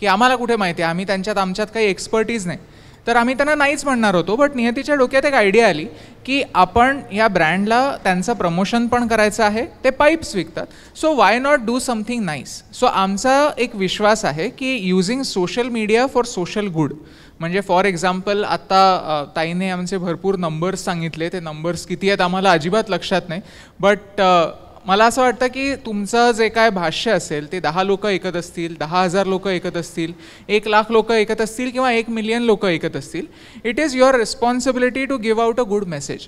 Speaker 3: की आम्हाला कुठे माहिती आहे, आम्ही आमच्यात काही एक्सपर्टीज नाही. तर आम्ही त्यांना नाहीच म्हणणार होतो. बट नियतीच्या डोक्यात एक आयडिया आली की आपण या ब्रँडला त्यांचं प्रमोशन पण करायचं आहे, ते पाईप्स विकतात, so why not do something nice. So आमचा एक विश्वास आहे की using social media for social good. म्हणजे फॉर एक्झाम्पल आत्ता ताईने आमचे भरपूर नंबर्स सांगितले, ते नंबर्स किती आहेत आम्हाला अजिबात लक्षात नाही, बट मला असं वाटतं की तुमचं जे काय भाष्य असेल ते 10 लोक ऐकत असतील, 10,000 लोक ऐकत असतील, 1,00,000 लोक ऐकत असतील किंवा 1,000,000 लोक ऐकत असतील, it is your responsibility to give out a good message.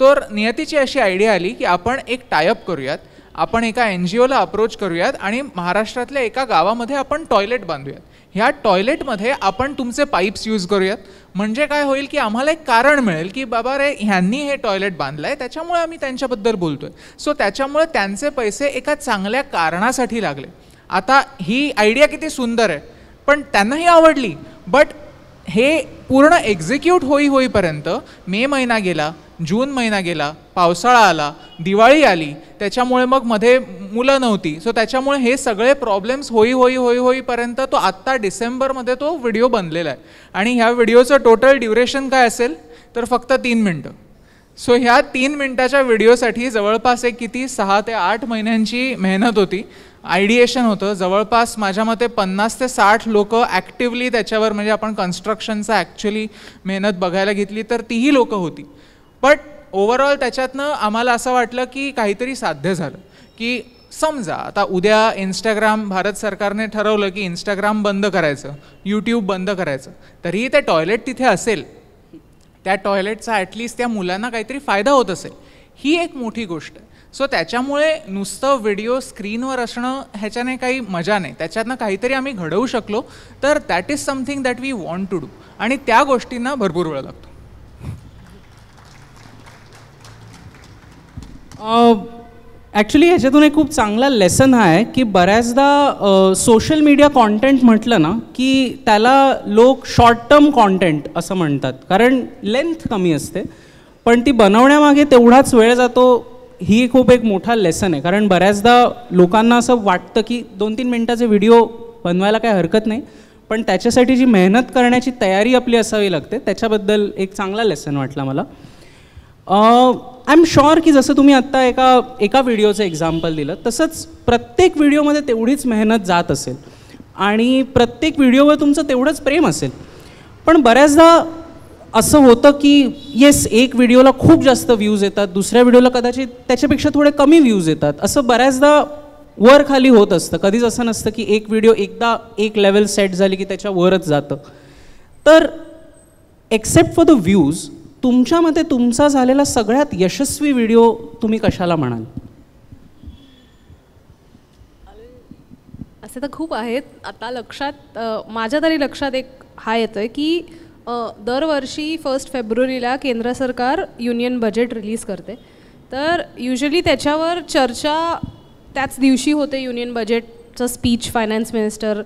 Speaker 3: तर नियतीची अशी आयडिया आली की आपण एक टायअप करूयात, आपण एका NGOला अप्रोच करूयात आणि महाराष्ट्रातल्या एका गावामध्ये आपण टॉयलेट बांधूयात. ह्या टॉयलेटमध्ये आपण तुमचे पाईप्स यूज करूयात. म्हणजे काय होईल की आम्हाला एक कारण मिळेल की बाबा रे ह्यांनी हे टॉयलेट बांधलं आहे, त्याच्यामुळे आम्ही त्यांच्याबद्दल बोलतो आहे. सो त्याच्यामुळे त्यांचे पैसे एका चांगल्या कारणासाठी लागले. आता ही आयडिया किती सुंदर आहे, पण त्यांनाही आवडली. बट हे पूर्ण एक्झिक्यूट होईपर्यंत मे महिना गेला, जून महिना गेला, पावसाळा आला, दिवाळी आली, त्याच्यामुळे मग मध्ये मुलं नव्हती. सो त्याच्यामुळे हे सगळे प्रॉब्लेम्स होईपर्यंत तो आत्ता डिसेंबरमध्ये तो व्हिडिओ बनलेला आहे. आणि ह्या व्हिडिओचं टोटल ड्युरेशन काय असेल तर फक्त 3 मिनटं. सो ह्या 3 मिनटाच्या व्हिडिओसाठी जवळपास एक किती 6 ते 8 महिन्यांची मेहनत होती, आयडिएशन होतं. जवळपास माझ्या मते 50 ते 60 लोक ॲक्टिवली त्याच्यावर, म्हणजे आपण कन्स्ट्रक्शनचा ॲक्च्युली मेहनत बघायला घेतली तर तीही लोकं होती. बट ओव्हरऑल त्याच्यातनं आम्हाला असं वाटलं की काहीतरी साध्य झालं. की समजा आता उद्या इंस्टाग्राम, भारत सरकारने ठरवलं की इंस्टाग्राम बंद करायचं, यूट्यूब बंद करायचं, तरीही ते टॉयलेट तिथे असेल, त्या टॉयलेटचा ॲटलिस्ट त्या मुलांना काहीतरी फायदा होत असेल, ही एक मोठी गोष्ट आहे. सो त्याच्यामुळे नुसतं व्हिडिओ स्क्रीनवर असणं ह्याच्याने काही मजा नाही, त्याच्यातनं काहीतरी आम्ही घडवू शकलो तर that is something that we want to do. आणि त्या गोष्टींना भरपूर वेळ लागतो.
Speaker 2: ॲक्च्युली ह्याच्यातून एक खूप चांगला लेसन हा आहे की बऱ्याचदा सोशल मीडिया कॉन्टेंट म्हटलं ना की त्याला लोक शॉर्ट टर्म कॉन्टेंट असं म्हणतात, कारण लेंथ कमी असते, पण ती बनवण्यामागे तेवढाच वेळ जातो. ही खूप एक मोठा लेसन आहे, कारण बऱ्याचदा लोकांना असं वाटतं की 2-3 मिनटाचे व्हिडिओ बनवायला काही हरकत नाही, पण त्याच्यासाठी जी मेहनत करण्याची तयारी आपली असावी लागते, त्याच्याबद्दल एक चांगला लेसन वाटला मला. आय एम शुअर की जसं तुम्ही आत्ता एका व्हिडिओचं एक्झाम्पल दिलं, तसंच प्रत्येक व्हिडिओमध्ये तेवढीच मेहनत जात असेल आणि प्रत्येक व्हिडिओवर तुमचं तेवढंच प्रेम असेल. पण बऱ्याचदा असं होतं की येस, एक व्हिडिओला खूप जास्त व्ह्यूज येतात, दुसऱ्या व्हिडिओला कदाचित त्याच्यापेक्षा थोडे कमी व्ह्यूज येतात, असं बऱ्याचदा वर खाली होत असतं. कधीच असं नसतं की एक व्हिडिओ एकदा एक लेवल सेट झाली की त्याच्यावरच जातं. तर एक्सेप्ट फॉर द व्ह्यूज, तुमच्या मते तुमचा झालेला सगळ्यात यशस्वी व्हिडिओ तुम्ही कशाला म्हणाल?
Speaker 4: असे तर खूप आहेत. आता लक्षात, माझ्या तरी लक्षात एक हा येतोय की दरवर्षी 1 फेब्रुवारीला केंद्र सरकार युनियन बजेट रिलीज करते. तर युजली त्याच्यावर चर्चा त्याच दिवशी होते. युनियन बजेटचं स्पीच फायनान्स मिनिस्टर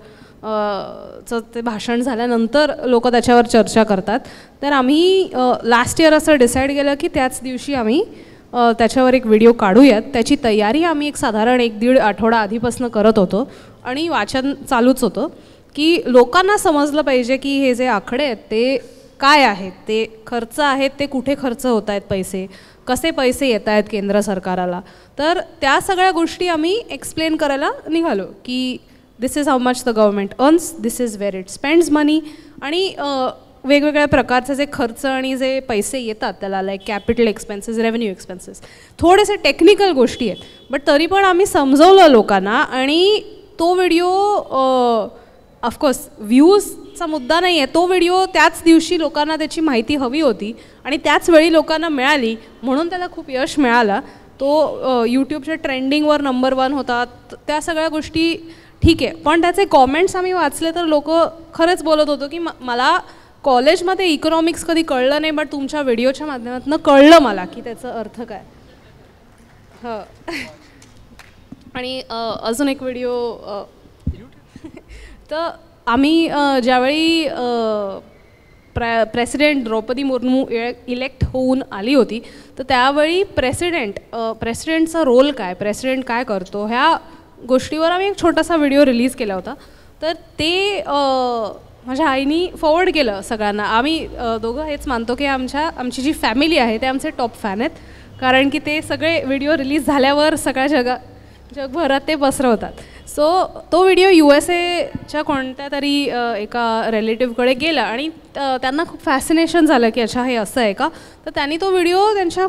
Speaker 4: चं ते भाषण झाल्यानंतर लोक त्याच्यावर चर्चा करतात. तर आम्ही लास्ट इयर असं डिसाईड केलं की त्याच दिवशी आम्ही त्याच्यावर एक व्हिडिओ काढूयात. त्याची तयारी आम्ही एक साधारण 1-1.5 आठवडा आधीपासून करत होतो आणि वाचन चालूच होतं की लोकांना समजलं पाहिजे की हे जे आकडे आहेत ते काय आहेत, ते खर्च आहेत, ते कुठे खर्च होत आहेत पैसे, कसे पैसे येत आहेत केंद्र सरकाराला. तर त्या सगळ्या गोष्टी आम्ही एक्सप्लेन करायला निघालो की this is how much the government earns, this is where it spends money. आणि वेगवेगळ्या प्रकारचे जे खर्च आणि जे पैसे येतात त्याला, like capital expenses, revenue expenses, थोडेसे टेक्निकल गोष्टी आहेत. बट तरी पण आम्ही समजवलं लोकांना. आणि तो व्हिडिओ ऑफकोर्स व्ह्यूजचा मुद्दा नाही आहे, तो व्हिडिओ त्याच दिवशी लोकांना त्याची माहिती हवी होती आणि त्याच वेळी लोकांना मिळाली, म्हणून त्याला खूप यश मिळाला. तो यूट्यूबच्या ट्रेंडिंगवर नंबर 1 होता. त्या सगळ्या गोष्टी ठीक आहे. पण त्याचे कॉमेंट्स आम्ही वाचले तर लोक खरंच बोलत होतो की मला कॉलेजमध्ये इकॉनॉमिक्स कधी कळलं नाही, बट तुमच्या व्हिडिओच्या माध्यमातून कळलं मला की त्याचा अर्थ काय. हो. आणि अजून एक व्हिडिओ, तर आम्ही ज्यावेळी प्रेसिडेंट द्रौपदी मुर्मू इलेक्ट होऊन आली होती, तर त्यावेळी प्रेसिडेंटचा रोल काय, प्रेसिडेंट काय करतो, ह्या गोष्टीवर आम्ही एक छोटासा व्हिडिओ रिलीज केला होता. तर ते माझ्या आईनी फॉरवर्ड केलं सगळ्यांना. आम्ही दोघं हेच मानतो की आमची जी फॅमिली आहे ते आमचे टॉप फॅन आहेत, कारण की ते सगळे व्हिडिओ रिलीज झाल्यावर सगळ्या जगभरात ते पसरवतात. सो तो व्हिडिओ USA कोणत्या तरी एका रिलेटिव्हकडे गेला आणि त्यांना खूप फॅसिनेशन झालं की अच्छा हे असं आहे का. तर त्यांनी तो व्हिडिओ त्यांच्या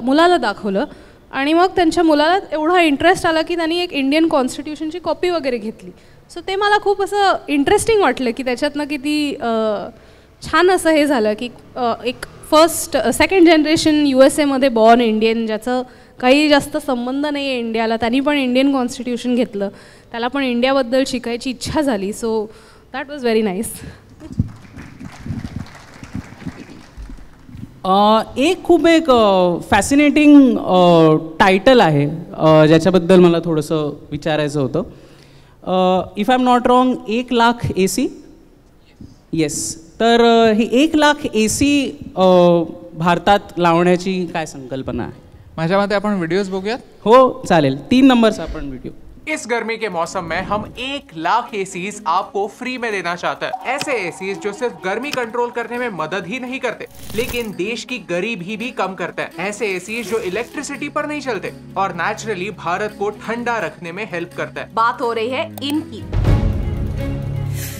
Speaker 4: मुलाला दाखवलं आणि मग त्यांच्या मुलाला एवढा इंटरेस्ट आला की त्यांनी एक इंडियन कॉन्स्टिट्यूशनची कॉपी वगैरे घेतली. सो ते मला खूप असं इंटरेस्टिंग वाटलं की त्याच्यातनं किती छान असं हे झालं की एक second generation USA born Indian, ज्याचं काही जास्त संबंध नाही आहे इंडियाला, त्यांनी पण इंडियन कॉन्स्टिट्यूशन घेतलं, त्याला पण इंडियाबद्दल शिकायची इच्छा झाली. So that was very nice.
Speaker 2: एक खूप एक फॅसिनेटिंग टायटल आहे ज्याच्याबद्दल मला थोडंसं विचारायचं होतं. If I am not wrong, 1 lakh AC. Yes. तर ही 1 लाख AC भारतात लावण्याची काय संकल्पना आहे?
Speaker 3: माझ्या मते आपण व्हिडिओज बघूयात.
Speaker 2: हो चालेल. 3 नंबरचा आपण व्हिडिओ.
Speaker 3: इस गर्मी के मौसम में हम 1 लाख एसीज आपको फ्री में देना चाहते हैं. ऐसे एसीज जो सिर्फ गर्मी कंट्रोल करने में मदद ही नहीं करते लेकिन देश की गरीबी भी कम करते हैं. ऐसे एसीज जो इलेक्ट्रिसिटी पर नहीं चलते और नेचुरली भारत को ठंडा रखने में हेल्प करते हैं.
Speaker 6: बात हो रही है इनकी.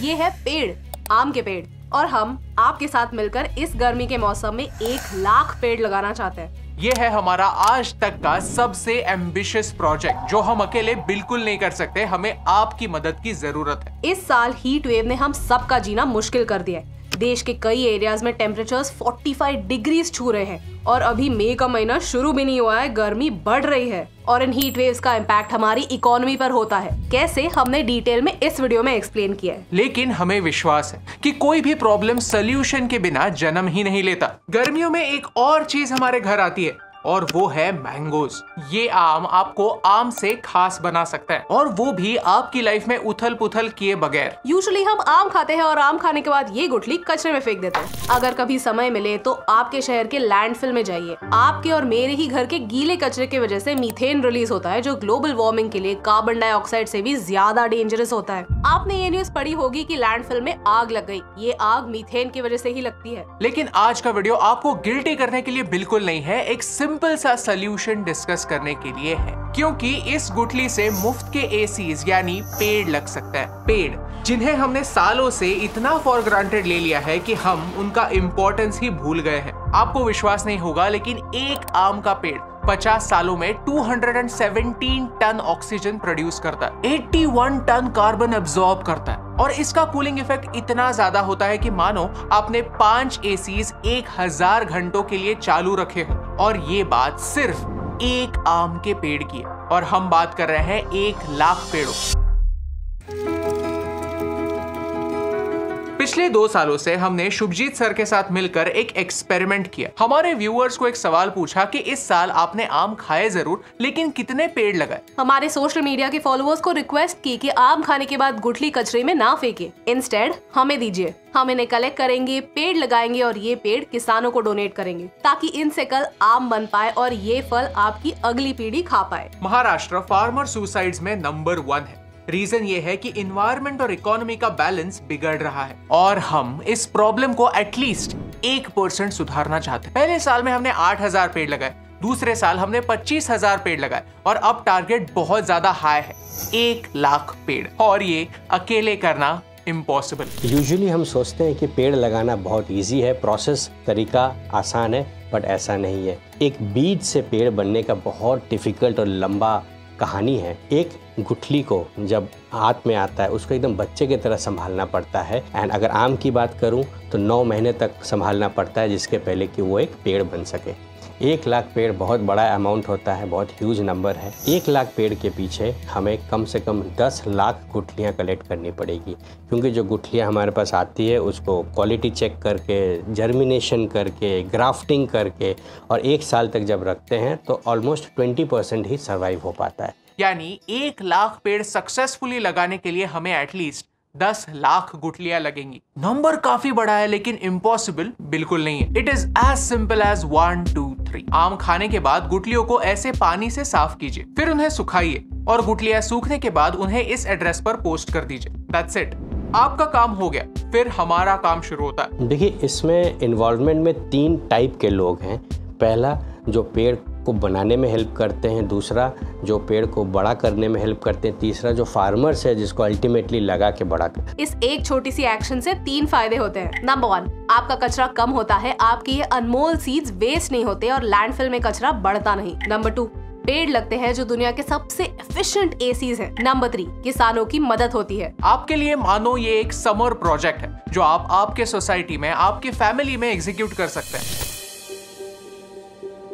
Speaker 6: ये है पेड़, आम के पेड़, और हम आपके साथ मिलकर इस गर्मी के मौसम में 1 लाख पेड़ लगाना चाहते हैं.
Speaker 3: ये है हमारा आज तक का सबसे एम्बिशियस प्रोजेक्ट जो हम अकेले बिल्कुल नहीं कर सकते. हमें आपकी मदद की जरूरत है.
Speaker 6: इस साल हीट वेव ने हम सबका जीना मुश्किल कर दिया है. देश के कई एरियाज में टेम्परेचर्स 45 डिग्रीज छू रहे हैं और अभी मई का महीना शुरू भी नहीं हुआ है, गर्मी बढ़ रही है और इन हीट वेव्स का इम्पैक्ट हमारी इकोनॉमी पर होता है. कैसे, हमने डिटेल में इस वीडियो में एक्सप्लेन किया है.
Speaker 3: लेकिन हमें विश्वास है कि कोई भी प्रॉब्लम सोल्यूशन के बिना जन्म ही नहीं लेता. गर्मियों में एक और चीज हमारे घर आती है और वो है मैंगोज. ये आम आपको आम से खास बना सकता है और वो भी आपकी लाइफ में उथल पुथल किए बगैर.
Speaker 6: यूजुअली हम आम खाते हैं और आम खाने के बाद ये गुठली कचरे में फेंक देते हैं. अगर कभी समय मिले तो आपके शहर के लैंडफिल में जाइए. आपके और मेरे ही घर के गीले कचरे की वजह से मीथेन रिलीज होता है जो ग्लोबल वार्मिंग के लिए कार्बन डाइऑक्साइड से भी ज्यादा डेंजरस होता है. आपने ये न्यूज पढ़ी होगी कि लैंडफिल में आग लग गई. ये आग मीथेन की वजह से ही लगती है.
Speaker 3: लेकिन आज का वीडियो आपको गिल्टी करने के लिए बिल्कुल नहीं है. एक सिंपल सा सॉल्यूशन डिस्कस करने के लिए है क्योंकि इस गुठली से मुफ्त के एसीज यानी पेड़ लग सकता है. पेड़ जिन्हें हमने सालों से इतना फॉर ग्रांटेड ले लिया है कि हम उनका इम्पोर्टेंस ही भूल गए हैं. आपको विश्वास नहीं होगा लेकिन एक आम का पेड़ 50 सालों में 217 टन ऑक्सीजन प्रोड्यूस करता है, 81 टन कार्बन एब्जॉर्ब करता है और इसका कूलिंग इफेक्ट इतना ज्यादा होता है कि मानो आपने 5 एसीज 1000 घंटों के लिए चालू रखे हो. और ये बात सिर्फ एक आम के पेड़ की है और हम बात कर रहे हैं 1 लाख पेड़ों. पिछले 2 सालों से हमने शुभजीत सर के साथ मिलकर एक एक्सपेरिमेंट किया. हमारे व्यूअर्स को एक सवाल पूछा कि इस साल आपने आम खाए जरूर लेकिन कितने पेड़ लगाए.
Speaker 6: हमारे सोशल मीडिया के फॉलोअर्स को रिक्वेस्ट की कि आम खाने के बाद गुठली कचरे में ना फेंके, इंस्टेड हमें दीजिए. हम इन्हें कलेक्ट करेंगे, पेड़ लगाएंगे और ये पेड़ किसानों को डोनेट करेंगे ताकि इनसे कल आम बन पाए और ये फल आपकी अगली पीढ़ी खा पाए.
Speaker 3: महाराष्ट्र फार्मर सुसाइड्स में नंबर 1 है. रीजन ये है कि इन्वायरमेंट और इकोनॉमी का बैलेंस बिगड़ रहा है और हम इस प्रॉब्लम को एटलीस्ट 1% सुधारना चाहते हैं. पहले साल में हमने 8000 पेड़ लगाए, दूसरे साल हमने 25,000 पेड़ लगाए और अब टारगेट बहुत ज्यादा हाई है, 1 लाख पेड़. और ये अकेले करना इम्पॉसिबल.
Speaker 7: यूजुअली हम सोचते हैं कि पेड़ लगाना बहुत इजी है, प्रोसेस तरीका आसान है, बट ऐसा नहीं है. एक बीज से पेड़ बनने का बहुत डिफिकल्ट और लंबा कहानी है. एक गुठली को जब हाथ में आता है उसको एकदम बच्चे की तरह संभालना पड़ता है. एंड अगर आम की बात करूं तो 9 महीने तक संभालना पड़ता है जिसके पहले कि वो एक पेड़ बन सके. 1 लाख पेड़ बहुत बड़ा अमाउंट होता है, बहुत ह्यूज नंबर है. 1 लाख पेड़ के पीछे हमें कम से कम 10 लाख गुठलियाँ कलेक्ट करनी पड़ेगी क्योंकि जो गुठलियाँ हमारे पास आती है उसको क्वालिटी चेक करके, जर्मिनेशन करके, ग्राफ्टिंग करके और 1 साल तक जब रखते हैं तो ऑलमोस्ट 20% ही सर्वाइव हो पाता है.
Speaker 3: यानी 1 लाख पेड़ सक्सेसफुली लगाने के लिए हमें एटलीस्ट 10 लाख गुठलियां लगेंगी. नंबर काफी बड़ा है लेकिन इम्पॉसिबल बिल्कुल नहीं है. It is as simple as 1 2 3. आम खाने के बाद गुठलियों को ऐसे पानी से साफ कीजिए, फिर उन्हें सुखाइए और गुठलियां सूखने के बाद उन्हें इस एड्रेस पर पोस्ट कर दीजिए. That's it. आपका काम हो गया. फिर हमारा काम शुरू होता है.
Speaker 7: देखिए, इसमें इन्वॉल्वमेंट में 3 टाइप के लोग हैं. पहला जो पेड़ को बनाने में हेल्प करते हैं, दूसरा जो पेड़ को बड़ा करने में हेल्प करते हैं, तीसरा जो फार्मर्स है जिसको अल्टीमेटली लगा के बड़ा कर.
Speaker 6: इस एक छोटी सी एक्शन से 3 फायदे होते हैं. नंबर 1, आपका कचरा कम होता है, आपके ये अनमोल सीड्स वेस्ट नहीं होते और लैंडफिल में कचरा बढ़ता नहीं. नंबर 2, पेड़ लगते हैं जो दुनिया के सबसे एफिशिएंट एसीज हैं। नंबर 3, किसानों की मदद होती है।
Speaker 3: आपके लिए मानो ये एक समर प्रोजेक्ट है जो आप आपके सोसाइटी में, आपकी फैमिली में एग्जीक्यूट कर सकते हैं।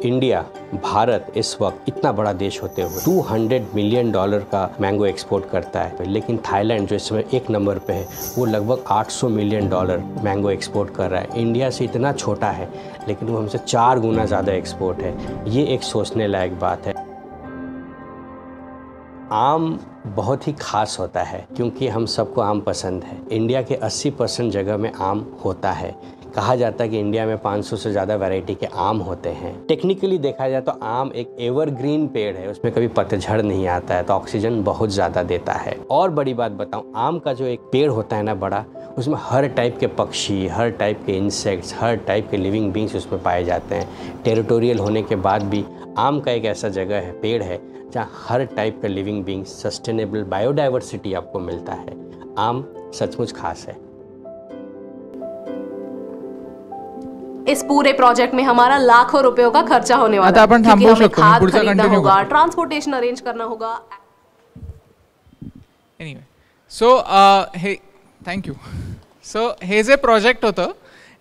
Speaker 7: इंडिया, भारत इस वक्त इतना बड़ा देश होते हुए $200 मिलियन का मैंगो एक्सपोर्ट करता है, लेकिन थाईलैंड जो इसमें 1 नंबर पे है वो लगभग $800 मिलियन मैंगो एक्सपोर्ट कर रहा है। इंडिया से इतना छोटा है लेकिन वो हमसे 4 गुना ज़्यादा एक्सपोर्ट है। ये एक सोचने लायक बात है। आम बहुत ही खास होता है क्योंकि हम सबको आम पसंद है। इंडिया के 80% जगह में आम होता है। कहा जाता है कि इंडिया में 500 से ज़्यादा वैरायटी के आम होते हैं। टेक्निकली देखा जाए तो आम एक एवरग्रीन पेड़ है, उसमें कभी पतझड़ नहीं आता है, तो ऑक्सीजन बहुत ज़्यादा देता है। और बड़ी बात बताऊं, आम का जो एक पेड़ होता है ना बड़ा, उसमें हर टाइप के पक्षी, हर टाइप के इंसेक्ट्स, हर टाइप के लिविंग बींग्स उसमें पाए जाते हैं। टेरिटोरियल होने के बाद भी आम का एक ऐसा जगह है, पेड़ है, जहाँ हर टाइप का लिविंग बींग, सस्टेनेबल बायोडाइवर्सिटी आपको मिलता है। आम सचमुच खास है।
Speaker 6: इस पूरे प्रोजेक्ट में हमारा लाखों रुपयों का खर्चा होने वाला है, क्योंकि हमें खाद खरीदना होगा, ट्रांसपोर्टेशन अरेंज करना होगा।
Speaker 3: एनीवे, सो हे थँक यू। सो हे जे प्रोजेक्ट होतं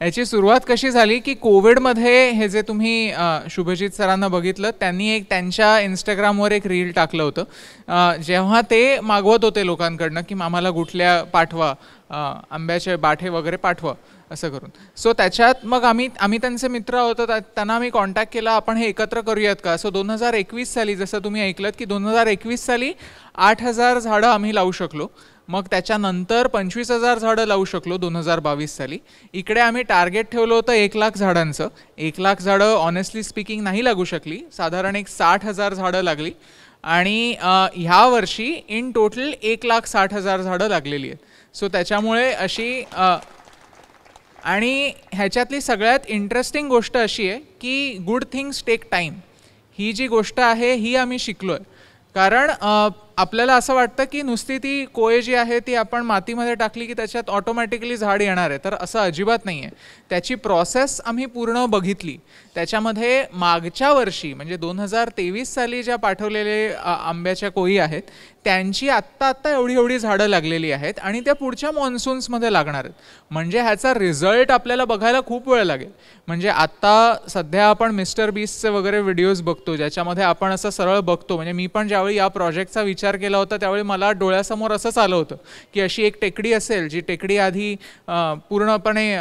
Speaker 3: याची सुरुवात कशी झाली की कोविडमध्ये हे जे तुम्ही शुभजित सरांना बघितलं, त्यांनी एक त्यांच्या इंस्टाग्रामवर एक रील टाकलं होतं जेव्हा ते मागवत होते लोकांकडनं की आम्हाला गुठल्या पाठवा, आंब्याचे बाठे वगैरे पाठवा असं करून. सो त्याच्यात मग आम्ही त्यांचे मित्र होतो, त्यांना आम्ही कॉन्टॅक्ट केला, आपण हे एकत्र करूयात का. सो 2021 साली जसं तुम्ही ऐकलत की 2021 साली 8,000 झाडं आम्ही लावू शकलो. मग त्याच्यानंतर 25,000 झाडं लावू शकलो 2022 साली. इकडे आम्ही टार्गेट ठेवलं होतं 1,00,000 झाडांचं. 1,00,000 झाडं ऑनेस्टली स्पीकिंग नाही लागू शकली, साधारण एक 60,000 झाडं लागली. आणि ह्या वर्षी इन टोटल 1,60,000 झाडं लागलेली आहेत. सो त्याच्यामुळे अशी आणि ह्याच्यातली सगळ्यात इंटरेस्टिंग गोष्ट अशी आहे की गुड थिंग्स टेक टाईम. ही जी गोष्ट आहे ही आम्ही शिकलो आहे. कारण आपल्याला असं वाटतं की नुसती ती कोय जी आहे ती आपण मातीमध्ये टाकली की त्याच्यात ऑटोमॅटिकली झाड येणार आहे, तर असं अजिबात नाही आहे. त्याची प्रोसेस आम्ही पूर्ण बघितली. त्याच्यामध्ये मागच्या वर्षी म्हणजे 2023 साली ज्या पाठवलेले आंब्याच्या कोयी आहेत त्यांची आत्ता एवढी झाडं लागलेली आहेत आणि त्या पुढच्या मॉन्सून्समध्ये लागणार आहेत. म्हणजे ह्याचा रिझल्ट आपल्याला बघायला खूप वेळ लागेल. म्हणजे आत्ता सध्या आपण मिस्टर बीस्टचे वगैरे व्हिडिओज बघतो ज्याच्यामध्ये आपण असं सरळ बघतो. म्हणजे मी पण ज्यावेळी या प्रोजेक्टचा विचार केला होता त्यावेळी मला डोळ्यासमोर असंच आलं होतं की अशी एक टेकडी असेल, जी टेकडी आधी पूर्णपणे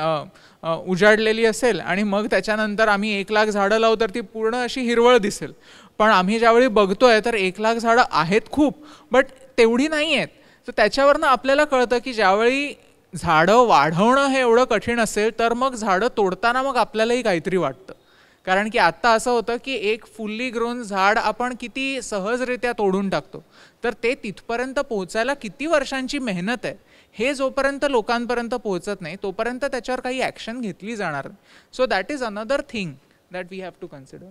Speaker 3: उजाडलेली असेल आणि मग त्याच्यानंतर आम्ही 1,00,000 झाडं लावू तर ती पूर्ण अशी हिरवळ दिसेल. पण आम्ही ज्यावेळी बघतोय तर 1,00,000 झाडं आहेत खूप, बट तेवढी नाही आहेत. तर त्याच्यावरनं आपल्याला कळतं की ज्यावेळी झाडं वाढवणं हे एवढं कठीण असेल तर मग झाडं तोडताना मग आपल्यालाही काहीतरी वाटतं. कारण की आत्ता असं होतं की एक फुल्ली ग्रोन झाड आपण किती सहजरित्या तोडून टाकतो, तर ते तिथपर्यंत पोहोचायला किती वर्षांची मेहनत आहे हे जोपर्यंत लोकांपर्यंत पोहोचत नाही तोपर्यंत त्याच्यावर काही ॲक्शन घेतली जाणार. So that is another thing that we have to consider.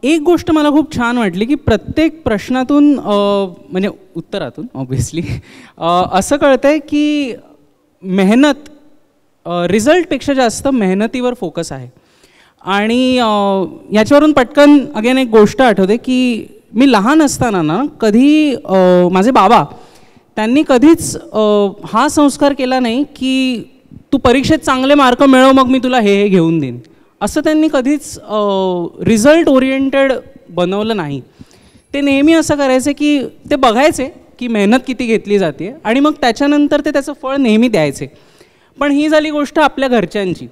Speaker 2: एक गोष्ट मला खूप छान वाटली की प्रत्येक प्रश्नातून म्हणजे उत्तरातून ऑब्व्हियसली असं कळतंय की मेहनत रिझल्टपेक्षा जास्त मेहनतीवर फोकस आहे. आणि याच्यावरून पटकन अगेन एक गोष्ट आठवते की मी लहान असताना ना कधी माझे बाबा त्यांनी कधीच हा संस्कार केला नाही की तू परीक्षेत चांगले मार्क मिळव मग मी तुला हे घेऊन देईन, असं त्यांनी कधीच रिझल्ट ओरिएंटेड बनवलं नाही. ते नेहमी असं करायचे की ते बघायचे की मेहनत किती घेतली जाते आणि मग त्याच्यानंतर ते त्याचं फळ नेहमी द्यायचे. पण ही झाली गोष्ट आपल्या घरच्यांची.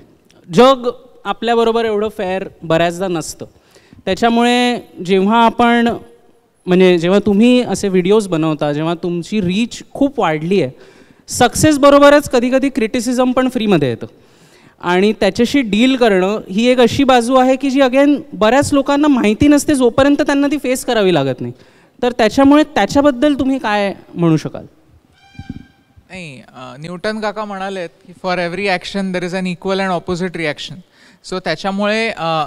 Speaker 2: जग आपल्याबरोबर एवढं फेअर बऱ्याचदा नसतं. त्याच्यामुळे जेव्हा आपण म्हणजे जेव्हा तुम्ही असे व्हिडिओज बनवता, जेव्हा तुमची रीच खूप वाढली आहे, सक्सेसबरोबरच कधीकधी क्रिटिसिझम पण फ्रीमध्ये येतं. आणि त्याच्याशी डील करणं ही एक अशी बाजू आहे की जी अगेन बऱ्याच लोकांना माहिती नसते जोपर्यंत त्यांना ती फेस करावी लागत नाही. तर त्याच्यामुळे त्याच्याबद्दल तुम्ही काय म्हणू शकाल?
Speaker 3: नाही, न्यूटन काका म्हणालेत की for every action there is an equal and opposite reaction. So त्याच्यामुळे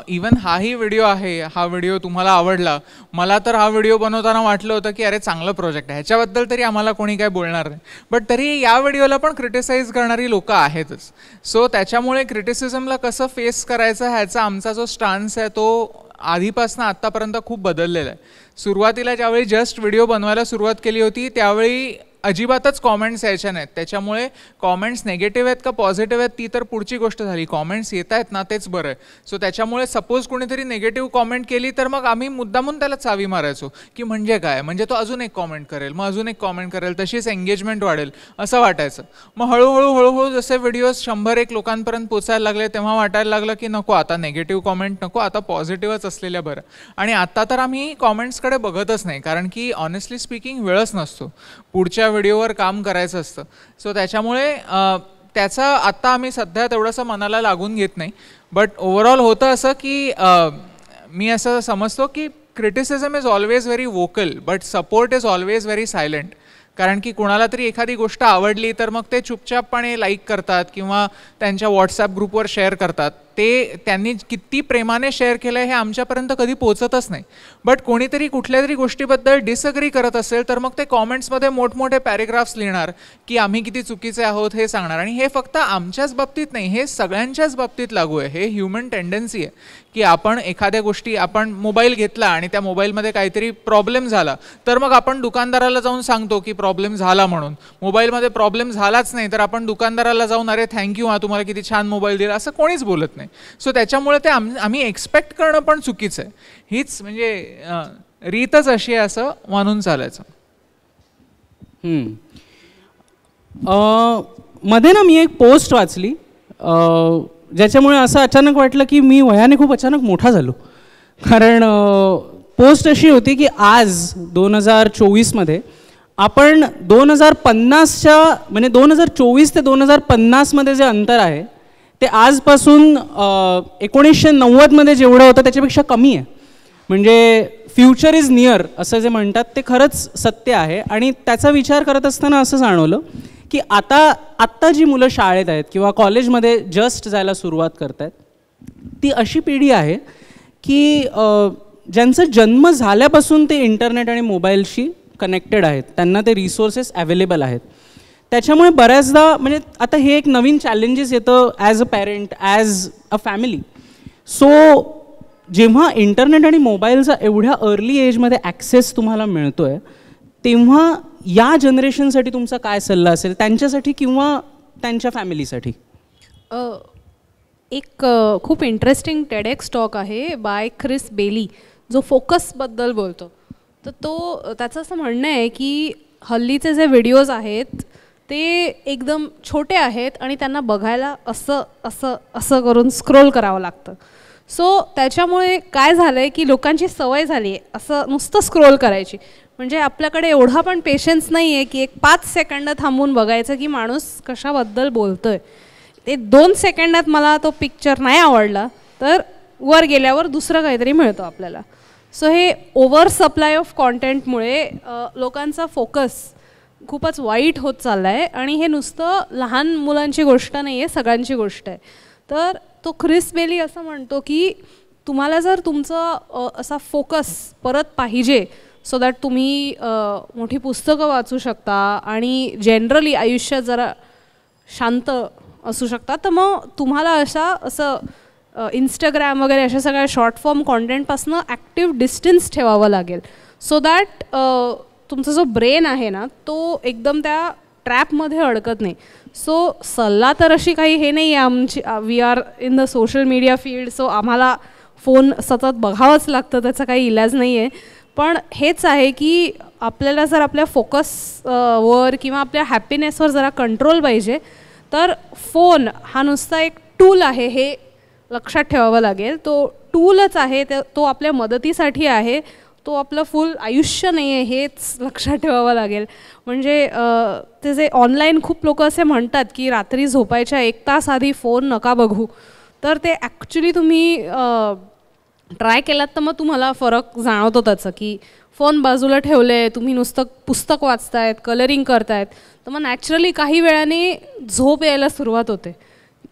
Speaker 3: इवन हाही व्हिडिओ आहे, हा व्हिडिओ तुम्हाला आवडला, मला तर हा व्हिडिओ बनवताना वाटलं होतं की अरे चांगलं प्रोजेक्ट आहे, ह्याच्याबद्दल तरी आम्हाला कोणी काय बोलणार नाही, बट तरी या व्हिडिओला पण क्रिटिसाइज करणारी लोकं आहेतच. सो त्याच्यामुळे क्रिटिसिझमला कसं फेस करायचं ह्याचा आमचा जो स्टान्स आहे तो आधीपासून आत्तापर्यंत खूप बदललेला आहे. सुरुवातीला ज्यावेळी जस्ट व्हिडिओ बनवायला सुरुवात केली होती त्यावेळी अजिबातच कॉमेंट्स यायच्या नाहीत. त्याच्यामुळे कॉमेंट्स नेगेटिव्ह आहेत का पॉझिटिव्ह आहेत ती तर पुढची गोष्ट झाली, कॉमेंट्स येत आहेत ना तेच बरं आहे. सो त्याच्यामुळे सपोज कोणीतरी नेगेटिव्ह कॉमेंट केली तर मग आम्ही मुद्दामून त्याला चावी मारायचो की म्हणजे काय, म्हणजे तो अजून एक कॉमेंट करेल, मग अजून एक कॉमेंट करेल, तशीच एंगेजमेंट वाढेल असं वाटायचं. मग हळूहळू जसे व्हिडिओज 100-1 लोकांपर्यंत पोचायला लागले तेव्हा वाटायला लागलं की नको आता नेगेटिव्ह कॉमेंट नको, आता पॉझिटिव्हच असलेल्या बरं. आणि आता तर आम्ही कॉमेंट्सकडे बघतच नाही, कारण की ऑनेस्टली स्पीकिंग वेळच नसतो, पुढच्या व्हिडिओवर काम करायचं असतं. सो त्याच्यामुळे त्याचा आत्ता आम्ही सध्या तेवढंसं मनाला लागून घेत नाही. बट ओव्हरऑल होतं असं की मी असं समजतो की criticism is always very vocal but support is always very silent. कारण की कुणाला तरी एखादी गोष्ट आवडली तर मग ते चुपचापपणे लाईक करतात किंवा त्यांच्या व्हॉट्सॲप ग्रुपवर शेअर करतात. ते त्यांनी किती प्रेमाने शेअर केलं हे आमच्यापर्यंत कधी पोचतच नाही. बट कोणीतरी कुठल्या तरी गोष्टीबद्दल डिसअग्री करत असेल तर मग ते कॉमेंट्समध्ये मोठमोठे पॅरेग्राफ्स लिहिणार की आम्ही किती चुकीचे आहोत हे सांगणार. आणि हे फक्त आमच्याच बाबतीत नाही, हे सगळ्यांच्याच बाबतीत लागू आहे. हे ह्युमन टेंडन्सी आहे की आपण एखाद्या गोष्टी, आपण मोबाईल घेतला आणि त्या मोबाईलमध्ये काहीतरी प्रॉब्लेम झाला तर मग आपण दुकानदाराला जाऊन सांगतो की प्रॉब्लेम झाला म्हणून. मोबाईलमध्ये प्रॉब्लेम झालाच नाही तर आपण दुकानदाराला जाऊन अरे थँक्यू हा तुम्हाला किती छान मोबाईल दिला असं कोणीच बोलत नाही. सो त्याच्यामुळे ते आम्ही एक्सपेक्ट करणं पण चुकीचं आहे. हीच म्हणजे रीतच अशी आहे असं मानून चालायचं.
Speaker 2: मध्ये ना मी एक पोस्ट वाचली ज्याच्यामुळे असं अचानक वाटलं की मी वयाने खूप अचानक मोठा झालो. कारण पोस्ट अशी होती की आज 2024मध्ये आपण 2050च्या म्हणजे 2024 ते 2050मध्ये जे अंतर आहे ते आजपासून 1990मध्ये जेवढं होतं त्याच्यापेक्षा कमी आहे. म्हणजे फ्युचर इज नियर असं जे म्हणतात ते खरंच सत्य आहे. आणि त्याचा विचार करत असताना असं जाणवलं की आत्ता जी मुलं शाळेत आहेत किंवा कॉलेजमध्ये जस्ट जायला सुरुवात करत आहेत ती अशी पिढी आहे की ज्यांचा जन्म झाल्यापासून ते इंटरनेट आणि मोबाईलशी कनेक्टेड आहेत, त्यांना ते रिसोर्सेस अवेलेबल आहेत. त्याच्यामुळे बऱ्याचदा म्हणजे आता हे एक नवीन चॅलेंजेस येतं as a parent, as a family. So जेव्हा इंटरनेट आणि मोबाईलचा एवढ्या अर्ली एजमध्ये ॲक्सेस तुम्हाला मिळतो आहे तेव्हा या जनरेशनसाठी तुमचा काय सल्ला असेल त्यांच्यासाठी किंवा त्यांच्या फॅमिलीसाठी?
Speaker 4: एक खूप इंटरेस्टिंग टेडेक्स टॉक आहे बाय क्रिस बेली जो फोकसबद्दल बोलतो. तर त्याचं असं म्हणणं आहे की हल्लीचे जे व्हिडिओज आहेत ते एकदम छोटे आहेत आणि त्यांना बघायला असं असं असं करून स्क्रोल करावं लागतं. सो त्याच्यामुळे काय झालं आहे की लोकांची सवय झाली आहे असं नुसतं स्क्रोल करायची. म्हणजे आपल्याकडे एवढा पण पेशन्स नाही आहे की एक 5 सेकंड थांबून बघायचं की माणूस कशाबद्दल बोलतो आहे. ते 2 सेकंडात मला तो पिक्चर नाही आवडला तर वर गेल्यावर दुसरं काहीतरी मिळतं आपल्याला. सो हे ओव्हर सप्लाय ऑफ कॉन्टेंटमुळे लोकांचा फोकस खूपच वाईट होत चालला आहे. आणि हे नुसतं लहान मुलांची गोष्ट नाही आहे, सगळ्यांची गोष्ट आहे. तर तो क्रिस बेली असं म्हणतो की तुम्हाला जर तुमचं असा फोकस परत पाहिजे सो दॅट तुम्ही मोठी पुस्तकं वाचू शकता आणि जनरली आयुष्यात जरा शांत असू शकता तर मग तुम्हाला असं इंस्टाग्राम वगैरे अशा सगळ्या शॉर्ट फॉर्म कॉन्टेंटपासून ॲक्टिव्ह डिस्टन्स ठेवावं लागेल सो दॅट तुमचा जो ब्रेन आहे ना तो एकदम त्या ट्रॅपमध्ये अडकत नाही. सो सल्ला तर अशी काही हे नाही आहे आमची, we are in the social media field so आम्हाला फोन सतत बघावंच लागतं, त्याचा काही इलाज नाही आहे. पण हेच आहे की आपल्याला जर आपल्या फोकसवर किंवा आपल्या हॅपीनेसवर जरा कंट्रोल पाहिजे तर फोन हा नुसता एक टूल आहे हे लक्षात ठेवावं लागेल. तो टूलच आहे, तो आपल्या मदतीसाठी आहे, तो आपलं फुल आयुष्य नाही आहे हेच लक्षात ठेवावं लागेल. म्हणजे ते जे ऑनलाईन खूप लोक असे म्हणतात की रात्री झोपायच्या 1 तास आधी फोन नका बघू, तर ते ॲक्च्युली तुम्ही ट्राय केलात तर मग तुम्हाला फरक जाणवतो त्याचं, की फोन बाजूला ठेवले, तुम्ही नुसतं पुस्तक वाचतायत, कलरिंग करतायत, तर मग नॅचरली काही वेळाने झोप यायला सुरुवात होते.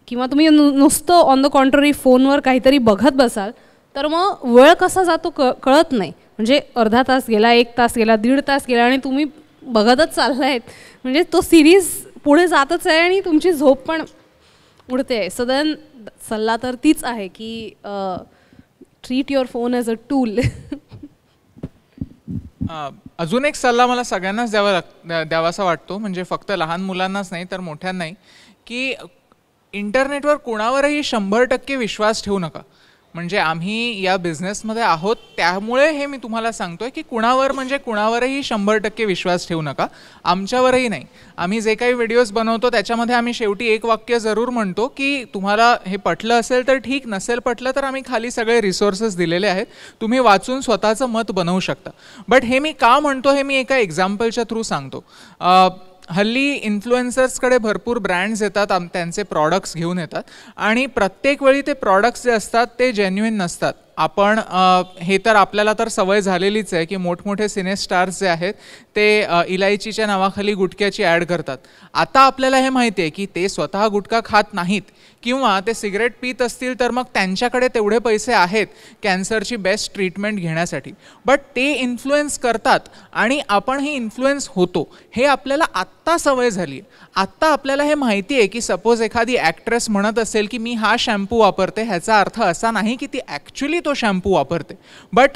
Speaker 4: किंवा तुम्ही नुसतं ऑन द कॉन्ट्ररी फोनवर काहीतरी बघत बसाल तर मग वेळ कसा जातो कळत नाही. म्हणजे अर्धा तास गेला, 1 तास गेला, 1.5 तास गेला आणि तुम्ही बघतच चाललायत. म्हणजे तो सिरीज पुढे जातच आहे आणि तुमची झोप पण उडते आहे. सो देन सल्ला तर तीच आहे की treat your phone as a tool.
Speaker 3: अजून एक सल्ला मला सगळ्यांनाच द्यावासा वाटतो, म्हणजे फक्त लहान मुलांनाच नाही तर मोठ्यांनाही, की इंटरनेटवर कुणावरही 100% विश्वास ठेवू नका. म्हणजे आम्ही या बिझनेसमध्ये आहोत त्यामुळे हे मी तुम्हाला सांगतोय की कुणावरही 100% विश्वास ठेवू नका. आमच्यावरही नाही. आम्ही जे काही व्हिडिओज बनवतो त्याच्यामध्ये आम्ही शेवटी एक वाक्य जरूर म्हणतो की तुम्हाला हे पटलं असेल तर ठीक, नसेल पटलं तर आम्ही खाली सगळे रिसोर्सेस दिलेले आहेत, तुम्ही वाचून स्वतःचं मत बनवू शकता. बट हे मी का म्हणतो हे मी एका एक्झाम्पलच्या थ्रू सांगतो. हल्ली इन्फ्लुएन्सर्सकडे भरपूर ब्रँड्स येतात, त्यांचे प्रॉडक्ट्स घेऊन येतात आणि प्रत्येक वेळी ते प्रॉडक्ट्स जे असतात ते जेन्युइन नसतात. आपण हे तर आपल्याला तर सवय झालेलीच आहे की मोठमोठे सिने स्टार्स जे आहेत ते इलायचीच्या नावाखाली गुटख्याची ॲड करतात. आता आपल्याला हे माहिती आहे की ते स्वतः गुटखा खात नाहीत किंवा ते सिगरेट पीत असतील तर मग त्यांच्याकडे तेवढे पैसे आहेत कॅन्सरची बेस्ट ट्रीटमेंट घेण्यासाठी. बट ते इन्फ्लुएन्स करतात आणि आपणही इन्फ्लुएन्स होतो. हे आपल्याला आत्ता सवय झाली आहे. आत्ता आपल्याला हे माहिती आहे की सपोज एखादी ॲक्ट्रेस म्हणत असेल की मी हा शॅम्पू वापरते, ह्याचा अर्थ असा नाही की ती ॲक्च्युली तो शॅम्पू वापरते. बट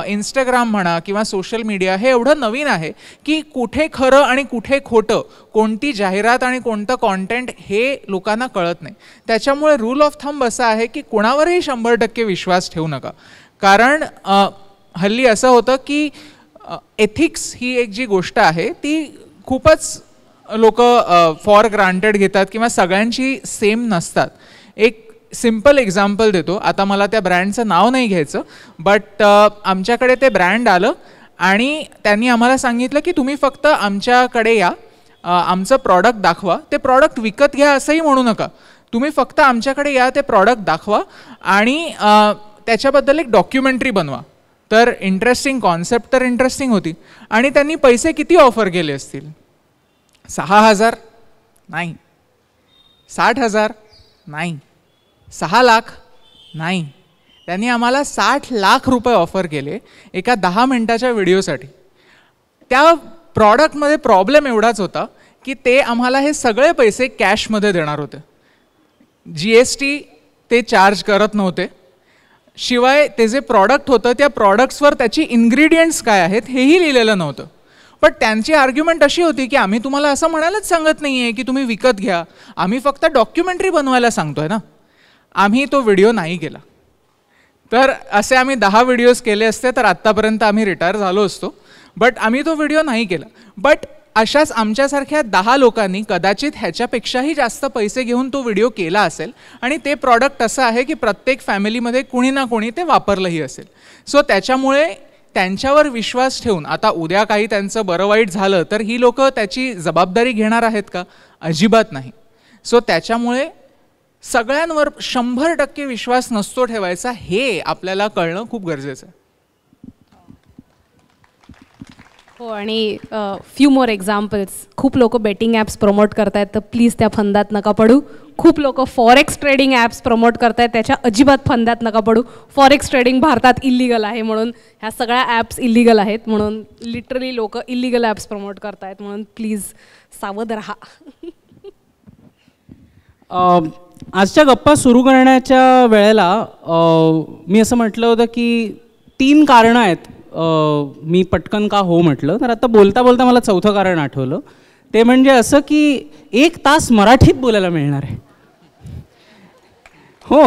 Speaker 3: इंस्टाग्राम म्हणा किंवा सोशल मीडिया हे एवढं नवीन आहे की कुठे खरं आणि कुठे खोटं, कोणती जाहिरात आणि कोणतं कॉन्टेंट हे लोकांना कळत नाही. त्याच्यामुळे रूल ऑफ थंब असा आहे की कोणावरही 100% विश्वास ठेवू नका. कारण हल्ली असं होतं की एथिक्स ही एक जी गोष्ट आहे ती खूपच लोक फॉर ग्रांटेड घेतात किंवा सगळ्यांची सेम नसतात. एक सिम्पल एक्झाम्पल देतो. आता मला त्या ब्रँडचं नाव नाही घ्यायचं, बट आमच्याकडे ते ब्रँड आलं आणि त्यांनी आम्हाला सांगितलं की तुम्ही फक्त आमच्याकडे या, आमचं प्रॉडक्ट दाखवा. ते प्रॉडक्ट विकत घ्या असंही म्हणू नका, तुम्ही फक्त आमच्याकडे या, ते प्रॉडक्ट दाखवा आणि त्याच्याबद्दल एक डॉक्युमेंटरी बनवा. तर इंटरेस्टिंग कॉन्सेप्ट तर इंटरेस्टिंग होती. आणि त्यांनी पैसे किती ऑफर केले असतील? 6,000 नाही, 60,000 नाही, 6 लाख नाही. त्यांनी आम्हाला 60 लाख रुपये ऑफर केले एका 10 मिनिटाच्या व्हिडिओसाठी. त्या प्रॉडक्टमध्ये प्रॉब्लेम एवढाच होता की ते आम्हाला हे सगळे पैसे कॅशमध्ये देणार होते. GST ते चार्ज करत नव्हते. शिवाय ते जे प्रॉडक्ट होतं त्या प्रॉडक्ट्सवर त्याची इन्ग्रेडियंट्स काय आहेत हेही लिहिलेलं नव्हतं. पण त्यांची आर्ग्युमेंट अशी होती की आम्ही तुम्हाला असं म्हणायलाच सांगत नाही आहे की तुम्ही विकत घ्या, आम्ही फक्त डॉक्युमेंटरी बनवायला सांगतोय ना. आम्ही तो व्हिडिओ नाही केला. तर असे आम्ही 10 व्हिडिओज केले असते तर आत्तापर्यंत आम्ही रिटायर झालो असतो. बट आम्ही तो व्हिडिओ नाही केला. बट अशाच आमच्यासारख्या 10 लोकांनी कदाचित ह्याच्यापेक्षाही जास्त पैसे घेऊन तो व्हिडिओ केला असेल आणि ते प्रॉडक्ट असं आहे की प्रत्येक फॅमिलीमध्ये कुणी ना कोणी ते वापरलंही असेल. सो त्याच्यामुळे त्यांच्यावर विश्वास ठेवून आता उद्या काही त्यांचं बरं वाईट झालं तर ही लोक त्याची जबाबदारी घेणार आहेत का? अजिबात नाही. सो त्याच्यामुळे सगळ्यांवर 100% विश्वास नसतो ठेवायचा हे आपल्याला कळणं खूप गरजेचं आहे.
Speaker 4: हो, आणि फ्यू मोर एक्झाम्पल्स. खूप लोक बेटिंग ॲप्स प्रमोट करतायत तर प्लीज त्या फंदात नका पडू. खूप लोक फॉरेक्स ट्रेडिंग ॲप्स प्रमोट करतायत, त्याच्या अजिबात फंदात नका पडू. फॉरेक्स ट्रेडिंग भारतात इल्लिगल आहे म्हणून ह्या सगळ्या ॲप्स इल्लिगल आहेत म्हणून लिटरली लोक इल्लिगल ॲप्स प्रमोट करतायत म्हणून प्लीज सावध राहा.
Speaker 2: आजच्या गप्पा सुरू करण्याच्या वेळेला मी असं म्हटलं होतं की 3 कारणं आहेत मी पटकन का हो म्हटलं. तर आता बोलता बोलता मला 4थं कारण आठवलं. ते म्हणजे असं की 1 तास मराठीत बोलायला मिळणार आहे. हो,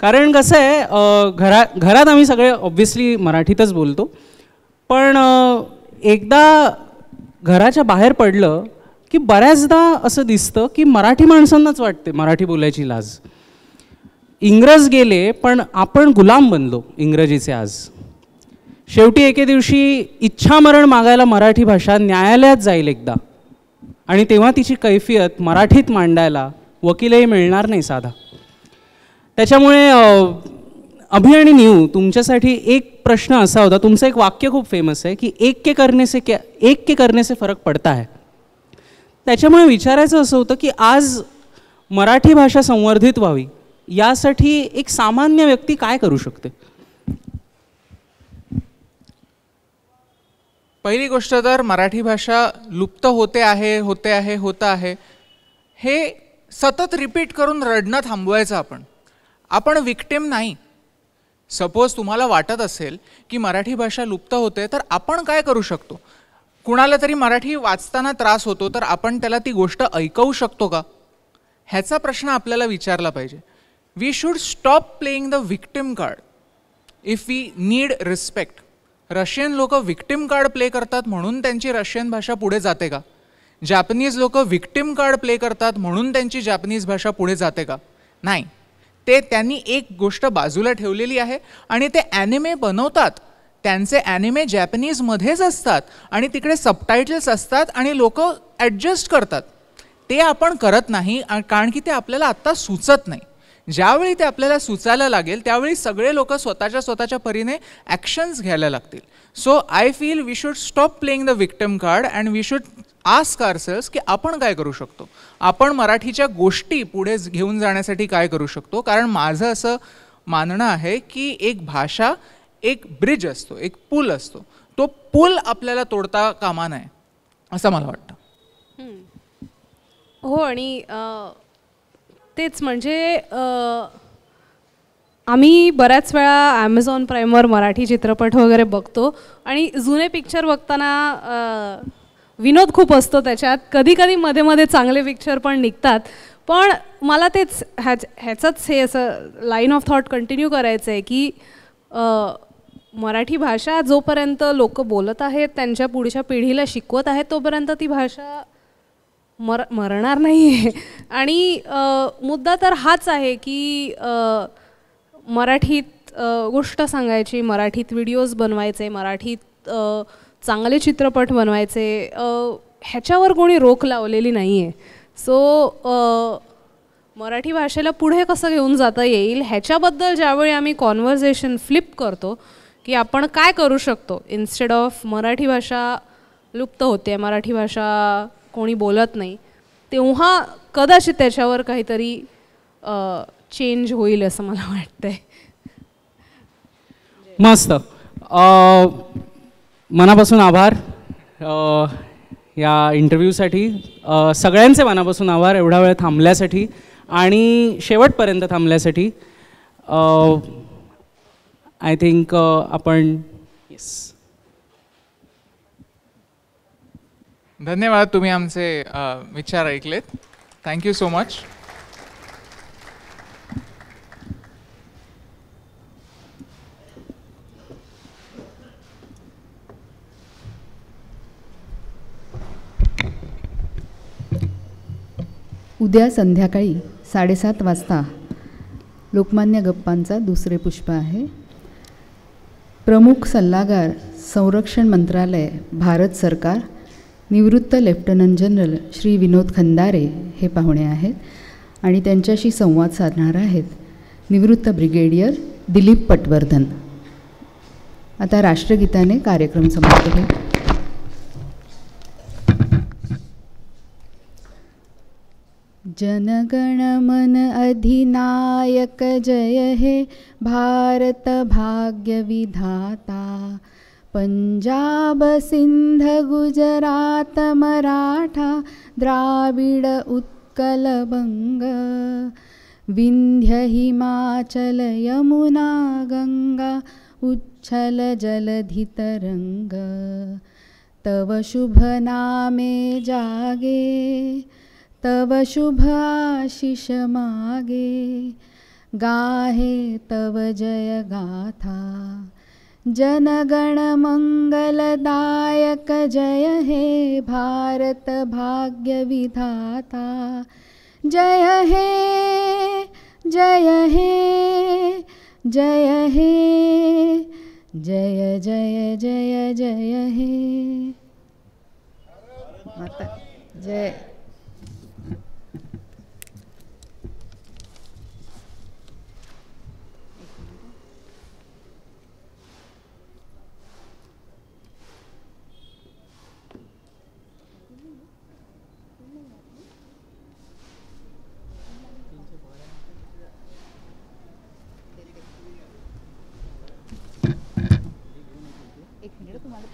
Speaker 2: कारण कसं आहे घरात आम्ही सगळे ऑब्व्हियसली मराठीतच बोलतो. पण एकदा घराच्या बाहेर पडलं की बऱ्याचदा असं दिसतं की मराठी माणसांनाच वाटते मराठी बोलायची लाज. इंग्रज गेले पण आपण गुलाम बनलो इंग्रजीचे आज. शेवटी एके दिवशी इच्छामरण मागायला मराठी भाषा न्यायालयात जाईल एकदा आणि तेव्हा तिची कैफियत मराठीत मांडायला वकीलही मिळणार नाही साधा. त्याच्यामुळे अभि आणि न्यू, तुमच्यासाठी एक प्रश्न असा होता, तुमचं एक वाक्य खूप फेमस आहे की एक के करने से फरक पडता है. त्याच्यामुळे विचारायचं असं होतं की आज मराठी भाषा संवर्धित व्हावी यासाठी एक सामान्य व्यक्ती काय करू शकते?
Speaker 3: पहिली गोष्ट तर मराठी भाषा लुप्त होत आहे हे सतत रिपीट करून रडणं थांबवायचं. आपण विक्टिम नाही. सपोज तुम्हाला वाटत असेल की मराठी भाषा लुप्त होते तर आपण काय करू शकतो? कुणाला तरी मराठी वाचताना त्रास होतो तर आपण त्याला ती गोष्ट ऐकवू शकतो का? ह्याचा प्रश्न आपल्याला विचारला पाहिजे. We should stop playing the victim card if we need respect. Russian लोक विक्टिम कार्ड प्ले करतात म्हणून त्यांची रशियन भाषा पुढे जाते का? जॅपनीज लोक विक्टिम कार्ड प्ले करतात म्हणून त्यांची जॅपनीज भाषा पुढे जाते का? नाही. त्यांनी एक गोष्ट बाजूला ठेवलेली आहे आणि ते ॲनिमे बनवतात. त्यांचे ॲनिमे जॅपनीजमध्येच असतात आणि तिकडे सबटायटल्स असतात आणि लोक ॲडजस्ट करतात. ते आपण करत नाही कारण की ते आपल्याला आत्ता सुचत नाही. ज्यावेळी ते आपल्याला सुचायला लागेल त्यावेळी सगळे लोक स्वतःच्या परीने ॲक्शन्स घ्यायला लागतील. So I feel we should stop playing the victim card and we should ask ourselves की आपण काय करू शकतो, आपण मराठीच्या गोष्टी पुढे घेऊन जाण्यासाठी काय करू शकतो. कारण माझं असं मानणं आहे की एक भाषा एक ब्रिज असतो, एक पूल असतो. तो पूल आपल्याला तोडता कामा नये असं मला वाटतं.
Speaker 4: हो, आणि तेच म्हणजे आम्ही बऱ्याच वेळा ॲमेझॉन प्राईमवर मराठी चित्रपट वगैरे बघतो आणि जुने पिक्चर बघताना विनोद खूप असतो त्याच्यात. कधी कधी मध्ये मध्ये चांगले पिक्चर पण निघतात. पण मला तेच ह्याचंच हे असं लाईन ऑफ थॉट कंटिन्यू करायचं आहे की मराठी भाषा जोपर्यंत लोक बोलत आहेत, त्यांच्या पुढच्या पिढीला शिकवत आहेत, तोपर्यंत ती भाषा मरणार नाही आहे. आणि मुद्दा तर हाच आहे की मराठीत गोष्ट सांगायची, मराठीत व्हिडिओज बनवायचे, मराठीत चांगले चित्रपट बनवायचे, ह्याच्यावर कोणी रोक लावलेली नाही आहे. सो मराठी भाषेला पुढे कसं घेऊन जाता येईल ह्याच्याबद्दल ज्यावेळी आम्ही कॉन्व्हर्सेशन फ्लिप करतो की आपण काय करू शकतो, इन्स्टेड ऑफ मराठी भाषा लुप्त होते, मराठी भाषा कोणी बोलत नाही, तेव्हा कदाचित त्याच्यावर काहीतरी चेंज होईल असं मला वाटतंय.
Speaker 2: मस्त. मनापासून आभार या इंटरव्ह्यूसाठी. सगळ्यांचे मनापासून आभार एवढा वेळ थांबल्यासाठी आणि शेवटपर्यंत थांबल्यासाठी. आय थिंक आपण
Speaker 3: धन्यवाद. तुम्ही आमचे विचार ऐकलेत. Thank you so much.
Speaker 1: उद्या संध्याकाळी 7:30 वाजता लोकमान्य गप्पांचा दुसरे पुष्प आहे. प्रमुख सल्लागार संरक्षण मंत्रालय, भारत सरकार, निवृत्त लेफ्टनंट जनरल श्री विनोद खंदारे हे पाहुणे आहेत आणि त्यांच्याशी संवाद साधणार आहेत निवृत्त ब्रिगेडियर दिलीप पटवर्धन. आता राष्ट्रगीताने कार्यक्रम समाप्त होईल. जनगण मन अधिनायक जय हे भारत भाग्य विधाता. पंजाब सिंध गुजरात मराठा द्राविड उत्कल बंग. विंध्य हिमाचल यमुना गंगा उच्छल जलधि तरंग. तव शुभ नामे जागे, तव शुभ आशीष मागे. गाहे तव जय गाथा. जनगण मंगलदायक जय हे भारत भाग्य विधाता. जय हे जय हे जय हे जय जय जय जय हे. माता जय.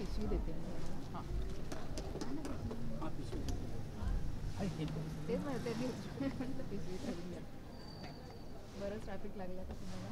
Speaker 1: पिशवी देते तेच म्हणते मी पिशवी बरंच ट्रॅफिक लागलं का तुम्हाला